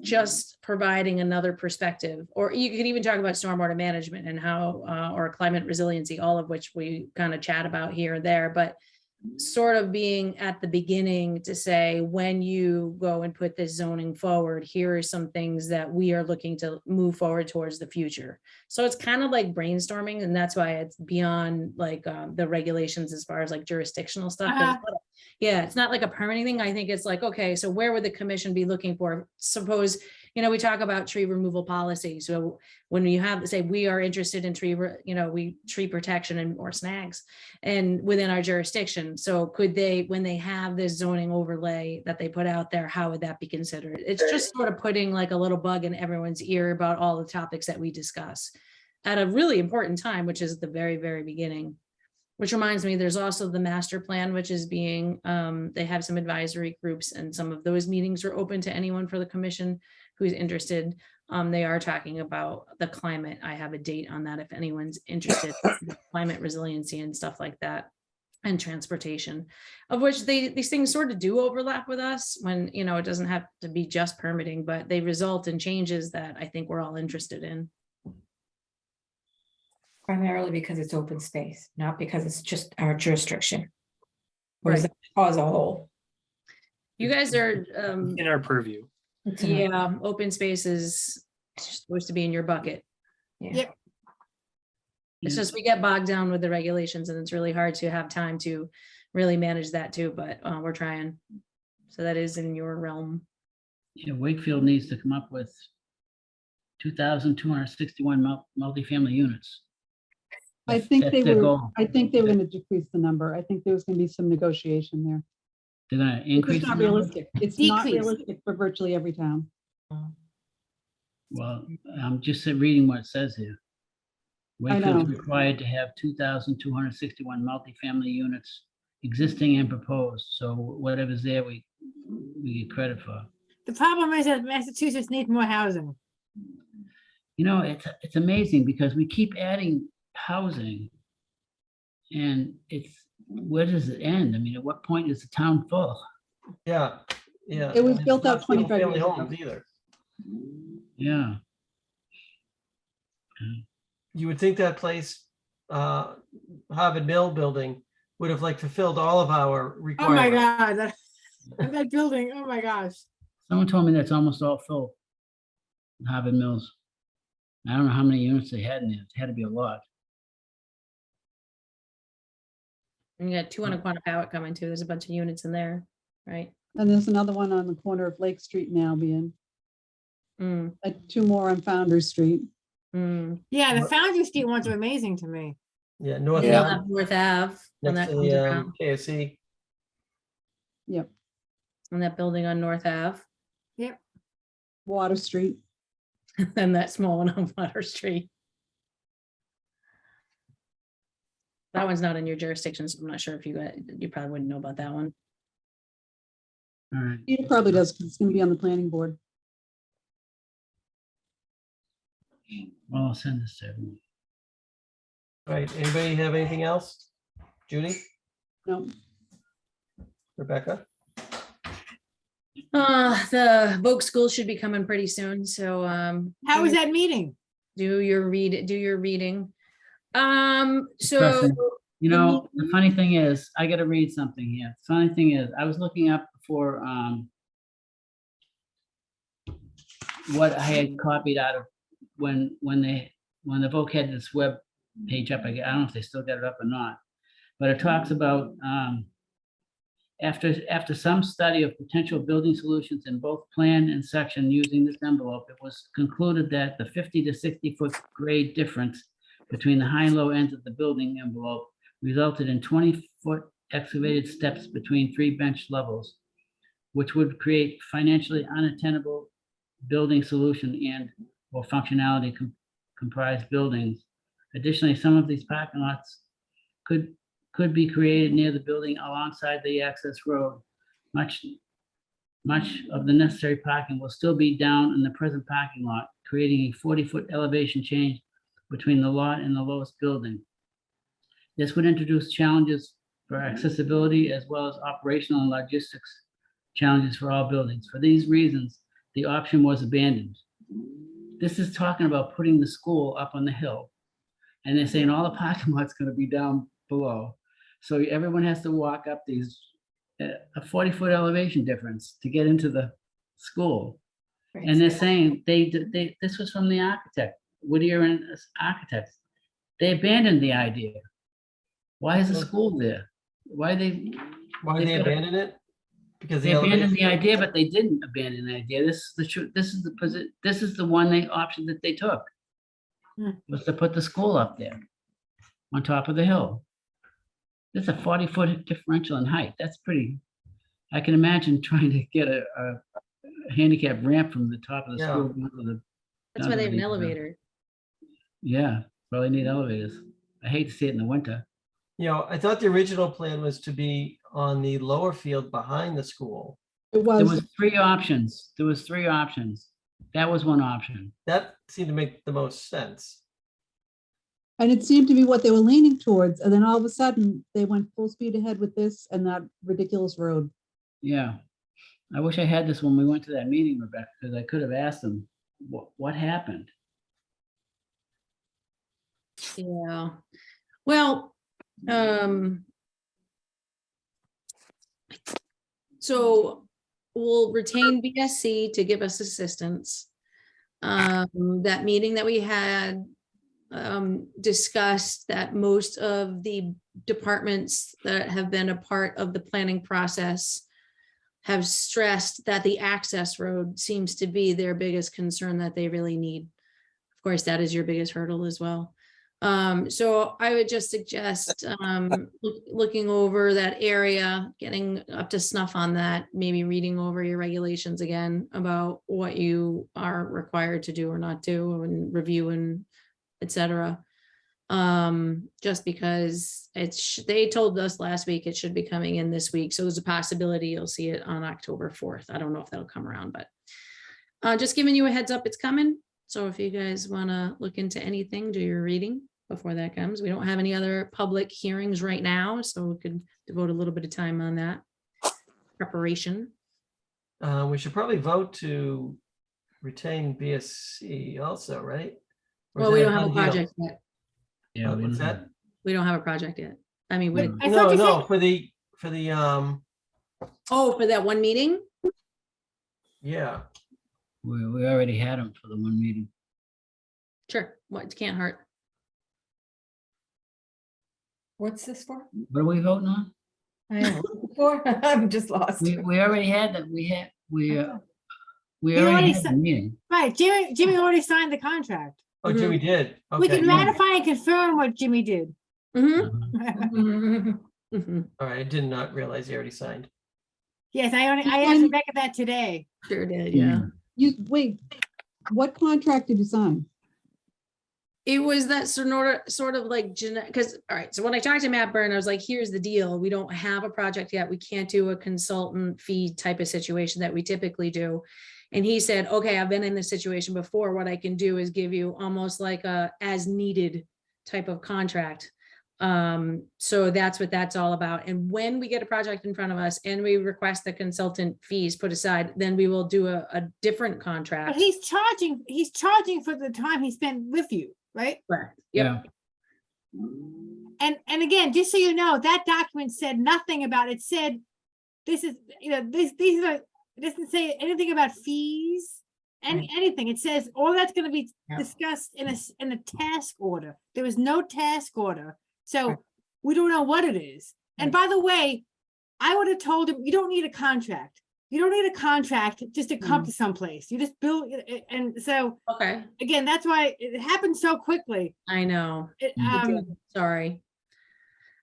just providing another perspective, or you could even talk about stormwater management and how, or climate resiliency, all of which we kind of chat about here and there, but sort of being at the beginning to say, when you go and put this zoning forward, here are some things that we are looking to move forward towards the future. So it's kind of like brainstorming, and that's why it's beyond like the regulations as far as like jurisdictional stuff. Yeah, it's not like a permitting thing. I think it's like, okay, so where would the commission be looking for? Suppose, we talk about tree removal policy. So when you have to say, we are interested in tree protection and or snags and within our jurisdiction. So could they, when they have this zoning overlay that they put out there, how would that be considered? It's just sort of putting like a little bug in everyone's ear about all the topics that we discuss at a really important time, which is the very, very beginning. Which reminds me, there's also the master plan, which is being, they have some advisory groups, and some of those meetings are open to anyone for the commission who's interested. They are talking about the climate. I have a date on that if anyone's interested, climate resiliency and stuff like that, and transportation, of which these things sort of do overlap with us when, it doesn't have to be just permitting, but they result in changes that I think we're all interested in. Primarily because it's open space, not because it's just our jurisdiction. Or does Right. that cause a whole? You guys are, In our purview. yeah, open space is supposed to be in your bucket. Yep. It's just we get bogged down with the regulations, and it's really hard to have time to really manage that too, but we're trying. So that is in your realm. Yeah, Wakefield needs to come up with 2,261 multifamily units. I think That's they their were, goal. I think they were going to decrease the number. I think there was going to be some negotiation there. They're gonna It's increase. just not the number? realistic. It's not Decrease. realistic for virtually every town. Well, I'm just reading what it says here. I know. Wakefield's required to have 2,261 multifamily units existing and proposed. So whatever's there, we get credit for. The problem is that Massachusetts needs more housing. It's amazing because we keep adding housing, and where does it end? I mean, at what point is the town full? yeah. It was and built it's out not 25 single-family years ago. homes either. Yeah. You would think that place, Harvard Mill building would have like fulfilled all of our Oh my requirements. God, that building, oh my gosh. Someone told me that's almost all full. Harvard Mills. I don't know how many units they had in there. It had to be a lot. And you got 200 Quanticoat coming too. There's a bunch of units in there, right? And there's another one on the corner of Lake Street and Albion. Mm, 2 more on Foundry Street. mm. Yeah, the Foundry Street ones are amazing to me. Yeah, And North you'll Ave, have North Ave when next that to comes the around, KFC. Yep. and that building on North Ave, Water Street. and that small one on Water Street. That one's not in your jurisdiction, so I'm not sure if you probably wouldn't know about that one. All right. It probably does, because it's going to be on the planning board. Well, I'll send this to everyone. All right, anybody have anything else? Judy? No, Rebecca? The Vogue School should be coming pretty soon, so How was that meeting? do your reading. So Preston, you know, the funny thing is, I gotta read something here. The funny thing is, I was looking up for what I had copied out of when the Voc had this web page up. I don't know if they still got it up or not, but it talks about after some study of potential building solutions in both plan and section using this envelope, it was concluded that the 50 to 60 foot grade difference between the high and low ends of the building envelope resulted in 20-foot excavated steps between 3 bench levels, which would create financially unattainable building solution and or functionality comprised buildings. Additionally, some of these parking lots could be created near the building alongside the access road. Much of the necessary parking will still be down in the present parking lot, creating a 40-foot elevation change between the lot and the lowest building. This would introduce challenges for accessibility as well as operational and logistics challenges for all buildings. For these reasons, the option was abandoned. This is talking about putting the school up on the hill, and they're saying all the parking lot's going to be down below. So everyone has to walk up these, a 40-foot elevation difference to get into the school. And they're saying this was from the architect, Whittier and Architects. They abandoned the idea. Why is the school there? Why they abandon it? Because they abandoned the idea, but they didn't abandon the idea. This is the truth. This is the one option that they took, was to put the school up there on top of the hill. There's a 40-foot differential in height. That's pretty. I can imagine trying to get a handicap ramp from the top of the school. that's why they have an elevator. Yeah, probably need elevators. I hate to see it in the winter. You know, I thought the original plan was to be on the lower field behind the school. it There was, was 3 options. There was 3 options. That was one option. That seemed to make the most sense. and it seemed to be what they were leaning towards. And then all of a sudden, they went full speed ahead with this and that ridiculous road. Yeah. I wish I had this when we went to that meeting, Rebecca, because I could have asked them what happened. Yeah. Well, so we'll retain BSC to give us assistance. That meeting that we had discussed that most of the departments that have been a part of the planning process have stressed that the access road seems to be their biggest concern that they really need. Of course, that is your biggest hurdle as well. So I would just suggest looking over that area, getting up to snuff on that, maybe reading over your regulations again about what you are required to do or not do, and review and etc. Just because they told us last week it should be coming in this week, so there's a possibility you'll see it on October 4th. I don't know if that'll come around, but just giving you a heads up, it's coming. So if you guys want to look into anything, do your reading before that comes. We don't have any other public hearings right now, so we could devote a little bit of time on that preparation. We should probably vote to retain BSC also, right? Or Well, is we that don't have a done deal? project yet. Yeah. What's that? We don't have a project yet. I mean, we, I thought you No, said- for the oh, for that one meeting? yeah. We already had them for the one meeting. Sure, what can't hurt. What's this for? What are we voting on? I am for, I'm just lost. We already had that. We You already already had the said- Right, meeting. Jimmy already signed the contract. Oh, Jimmy did. We Okay. can ratify and confirm what Jimmy did. Mhm. All right, I did not realize he already signed. Yes, I asked Rebecca that today. Sure did, yeah. Wait, what contract did you sign? It was that sort of like, because, all right, so when I talked to Matt Byrne, I was like, here's the deal. We don't have a project yet. We can't do a consultant fee type of situation that we typically do. And he said, okay, I've been in this situation before. What I can do is give you almost like a as needed type of contract. So that's what that's all about. And when we get a project in front of us and we request the consultant fees put aside, then we will do a different But contract. he's charging for the time he spent with you, right? Correct. Yeah. Yep. And again, just so you know, that document said nothing about, it said, this is, these are, it doesn't say anything about fees, anything. It says all that's gonna be discussed in a task order. There was no task order, so we don't know what it is. And by the way, I would have told him, you don't need a contract. You don't need a contract just to come to someplace. You just build, and so. Okay. Again, that's why it happened so quickly. I know. It, It did. Sorry.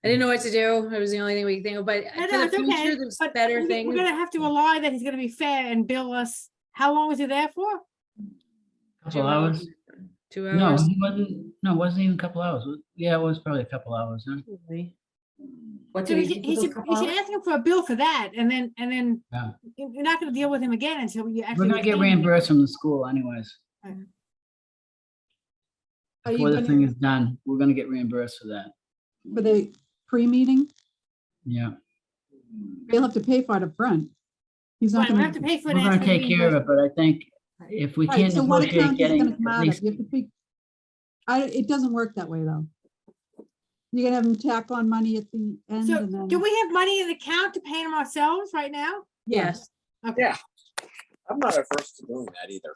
I didn't know what to do. It was the only thing we could think of, but No, for no, the it's okay, future, there's but better we're things. gonna have to rely that he's gonna be fair and bill us. How long was he there for? Couple hours. 2 No, hours. he wasn't, no, it wasn't even a couple hours. Yeah, it was probably a couple hours, huh? What So did he he do should, for he those couple should hours? ask him for a bill for that, and then Yeah. you're not gonna deal with him again until you actually. We're gonna get retain him. reimbursed from the school anyways. Are you Before the gonna- thing is done, we're gonna get reimbursed for that. For the pre-meeting, Yeah. he'll have to pay for it up front. He's not Right, we gonna. have to pay for We're it. gonna after take care of it, but I think if we Right, can't so what negotiate account is it getting gonna come at out of? least, You have to fig- it doesn't work that way, though. You're gonna have them tack on money at the end So and then. do we have money in the account to pay him ourselves right now? Yes. Okay. Yeah. I'm not averse to doing that either.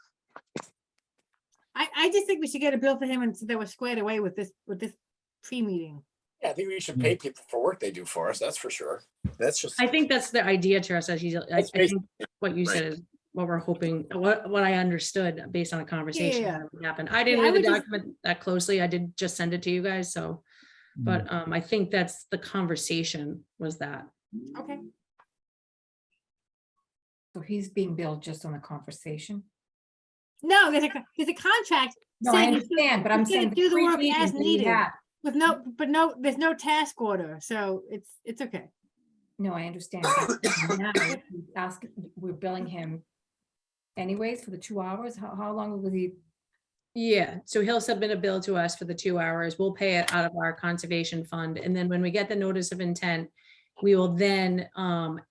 I just think we should get a bill for him and so that we're squared away with this pre-meeting. Yeah, I think we should pay people for work they do for us, that's for sure. That's just. I think that's the idea, Teresa. I think what you said is what we're hoping, what I understood based on a conversation yeah. that would happen. I didn't Yeah, I read the would just- document that closely. I did just send it to you guys, so. But I think that's the conversation was that. Okay. So he's being billed just on the conversation? No, there's a contract. No, I saying he's gonna- understand, but I'm he's gonna saying. do the work pre-meeting as that he needed had. with there's no task order, so it's okay. No, I understand. but now he's asking, we're billing him anyways for the 2 hours? How long was he? Yeah, so he'll submit a bill to us for the 2 hours. We'll pay it out of our conservation fund. And then when we get the notice of intent, we will then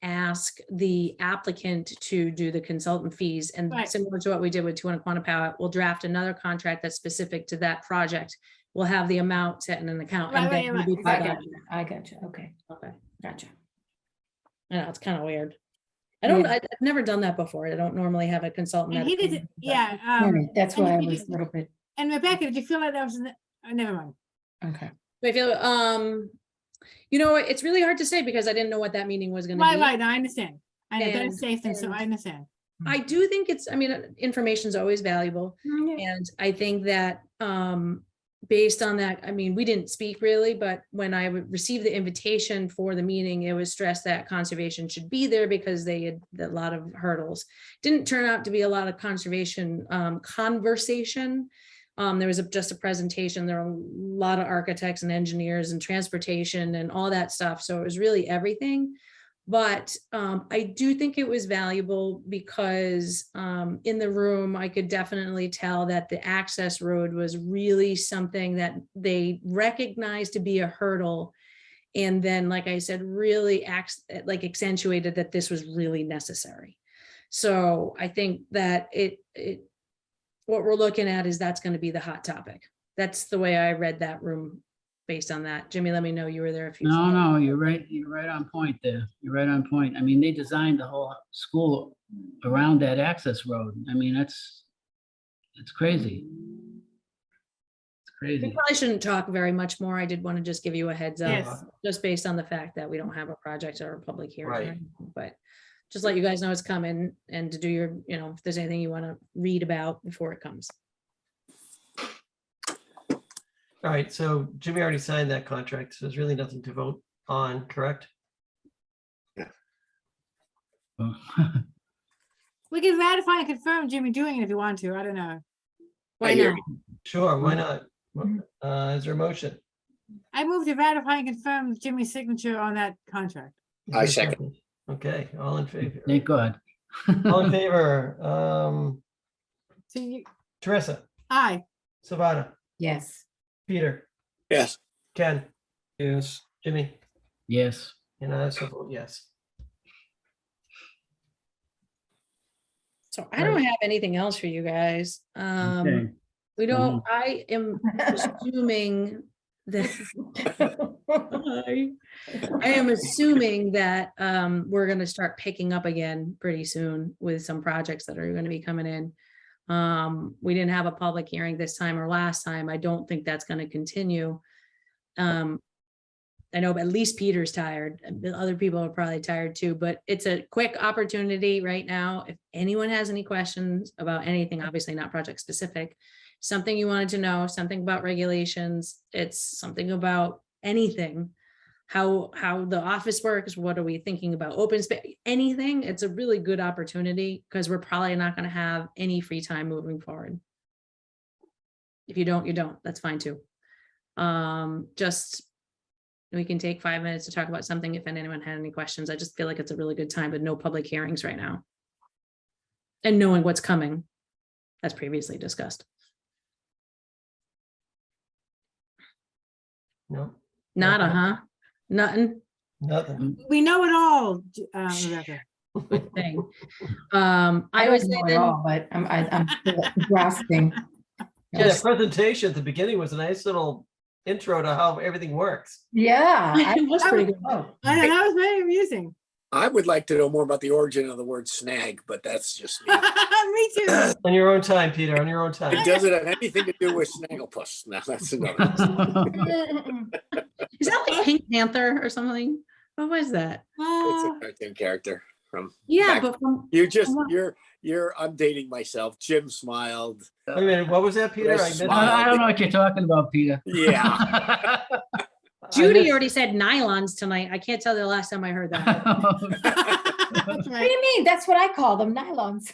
ask the applicant to do the consultant fees. And Right. similar to what we did with 200 Quantipower, we'll draft another contract that's specific to that project. We'll have the amount set in an account. and Right, then right, we'll right. be I by got you. I got you. Okay, Okay. gotcha. I know, it's kind of weird. I've never done that before. I don't normally have a consultant. And that he approves did, it, but- yeah. That's and why I did was you- a little bit, And Rebecca, did you feel like that was, never mind. okay. I feel, it's really hard to say because I didn't know what that meeting was gonna Right, be. right, no, I understand. I know, better And- safe than so, and- I understand. I do think information is always valuable. Mm, And I think that based on that, we didn't speak really, but when I received the invitation for the meeting, it was stressed that conservation should be there because they had a lot of hurdles. Didn't turn out to be a lot of conservation conversation. There was just a presentation. There were a lot of architects and engineers and transportation and all that stuff. So it was really everything. But I do think it was valuable because in the room, I could definitely tell that the access road was really something that they recognized to be a hurdle. And then, like I said, really accentuated that this was really necessary. So I think that what we're looking at is that's going to be the hot topic. That's the way I read that room based on that. Jimmy, let me know you were there. If you No, you're right. You're right on point there. You're right on point. They designed the whole school around that access road. It's crazy. It's We crazy. probably shouldn't talk very much more. I did want to just give you a heads up, Yes. just based on the fact that we don't have a project or a public hearing. Right. or anything, But just let you guys know it's coming and to do your, if there's anything you want to read about before it comes. All right, so Jimmy already signed that contract, so there's really nothing to vote on, correct? We can ratify and confirm Jimmy doing it if you want to, I don't know. Why not? Sure, why not? Is there a motion? I move to ratify and confirm Jimmy's signature on that contract. Is I there a second. Okay, all in favor? Thank God. All in favor, So you, Teresa, aye, Savannah, Yes. Peter, Yes. Ken, Yes. Jimmy, Yes. and I also vote yes. So I don't have anything else for you guys. Okay. We don't, I am assuming that. I am assuming that we're gonna start picking up again pretty soon with some projects that are gonna be coming in. We didn't have a public hearing this time or last time. I don't think that's gonna continue. I know at least Peter's tired. The other people are probably tired too, but it's a quick opportunity right now. If anyone has any questions about anything, obviously not project specific, something you wanted to know, something about regulations, it's something about anything, how the office works, what are we thinking about open space, anything, it's a really good opportunity because we're probably not going to have any free time moving forward. If you don't, you don't, that's fine too. Just we can take 5 minutes to talk about something if anyone had any questions. I just feel like it's a really good time, but no public hearings right now. And knowing what's coming, as previously discussed. No, Nada, huh? Nothing. nothing. We know it all, Rebecca. Good thing. I I would don't say know it then, all, but I'm still grasping. Yeah, that presentation at the beginning was a nice little intro to how everything works. Yeah. it was pretty good. I know, that was very amusing. I would like to know more about the origin of the word snag, but that's just me. Me too. On your own time, Peter, on your own time. It doesn't have anything to do with Snagglepuss. Now that's another. Is that like Pink Panther or something? What was that? It's a cartoon character from. Yeah, back- but from you're. I'm dating myself. Jim smiled. Wait a minute, what was that, Peter? I missed I it. don't know what you're talking about, Peter. Yeah. Judy already said nylons tonight. I can't tell the last time I heard that. That's What do right. you mean? That's what I call them, nylons.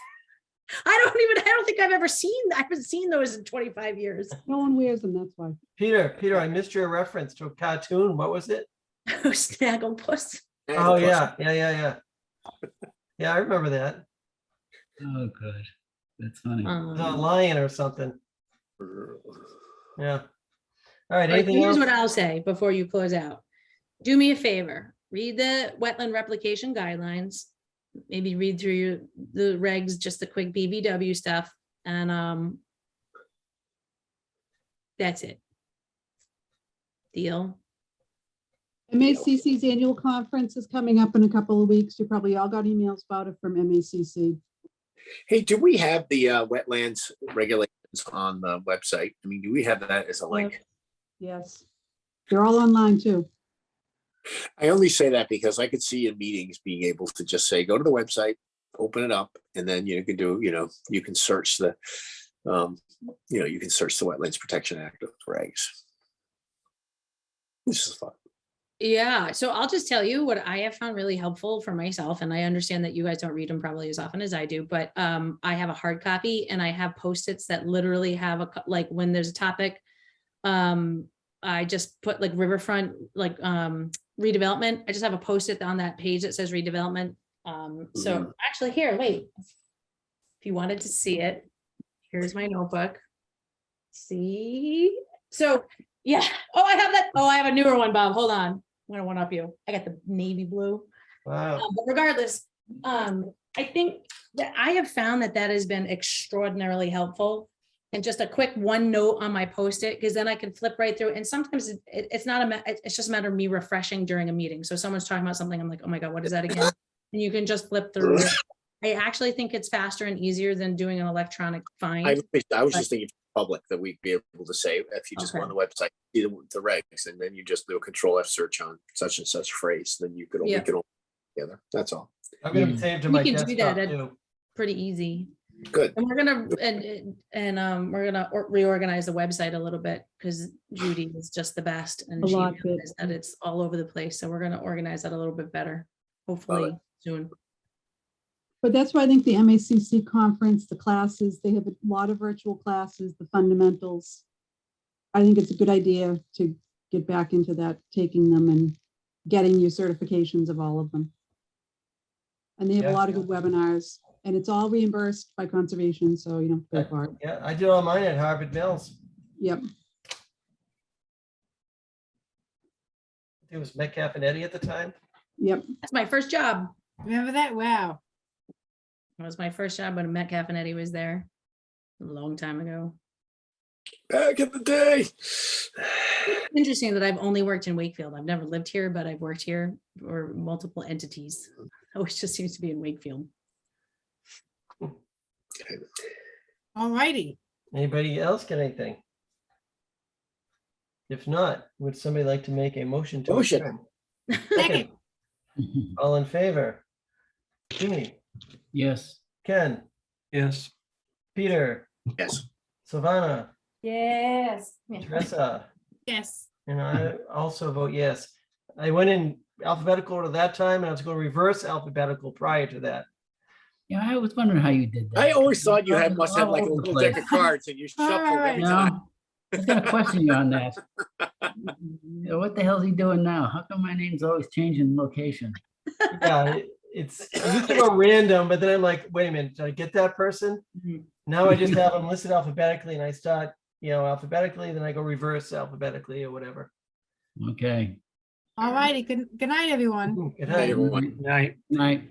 I don't think I've ever seen, I haven't seen those in 25 years. No one wears them, that's why. Peter, I missed your reference to a cartoon. What was it? Snagglepuss. Oh, yeah. Yeah, I remember that. Oh, good. That's funny. It was a lion or something. Yeah. All right, All right, anything here's else? what I'll say before you close out. Do me a favor, read the wetland replication guidelines, maybe read through the regs, just the quick BVW stuff, and that's it. Deal. MACC's annual conference is coming up in a couple of weeks. You probably all got emails about it from MACC. Hey, do we have the wetlands regulations on the website? I mean, do we have that as a link? Yes, they're all online too. I only say that because I could see in meetings being able to just say, go to the website, open it up, and then you can do, you can search the, you can search the Wetlands Protection Act of regs. This is fun. Yeah, so I'll just tell you what I have found really helpful for myself, and I understand that you guys don't read them probably as often as I do, but I have a hard copy and I have Post-its that literally have like when there's a topic, I just put like riverfront, like redevelopment. I just have a Post-it on that page that says redevelopment. So actually here, wait, if you wanted to see it, here's my notebook. See, so yeah. Oh, I have that. Oh, I have a newer one, Bob. Hold on. I'm gonna one up you. I got the navy blue. Wow. But regardless, I think that I have found that has been extraordinarily helpful. And just a quick one note on my Post-it, because then I can flip right through. And sometimes it's not it's just a matter of me refreshing during a meeting. So someone's talking about something, I'm like, oh my God, what is that again? And you can just flip through it. I actually think it's faster and easier than doing an electronic find. I was just thinking public that we'd be able to say, if you just go on the website, see the regs, and then you just do a Control F search on such and such phrase, then you could all together. That's all. I'm gonna save to We my can do desktop that. too. Pretty easy. Good. And we're gonna we're gonna reorganize the website a little bit because Judy is just the best and A she lot realized that it's all over the place. So we're gonna organize that a little bit better, hopefully soon. But that's why I think the MACC conference, the classes, they have a lot of virtual classes, the fundamentals. I think it's a good idea to get back into that, taking them and getting your certifications of all of them. And they have a lot of good webinars, and it's all reimbursed by conservation, so go for it. Yeah, I did all mine at Harvard Mills. Yep. it was Metcalf and Eddie at the time. Yep. That's my first job. Remember that? Wow. It was my first job when Metcalf and Eddie was there a long time ago. Back in the day. Interesting that I've only worked in Wakefield. I've never lived here, but I've worked here for multiple entities. Which just seems to be in Wakefield. All righty. Anybody else got anything? If not, would somebody like to make a motion to Motion. adjourn? Second. All in favor? Jimmy, Yes. Ken, Yes. Peter, Yes. Savannah, Yes. Teresa, Yes. and I also vote yes. I went in alphabetical order that time, and I was going to reverse alphabetical prior to that. Yeah, I was wondering how you did that. I always thought you All had must have like a over the little deck place. of cards and you shuffled every No, time. I was gonna question you on that. Yeah, what the hell's he doing now? How come my name's always changing location? Yeah, it's I used to go random, but then I'm like, wait a minute, did I get that person? Now I just have them listed alphabetically, and I start, alphabetically, then I go reverse alphabetically or whatever. Okay. All righty. Good night, everyone. Good Night, night. everyone. Night. Night.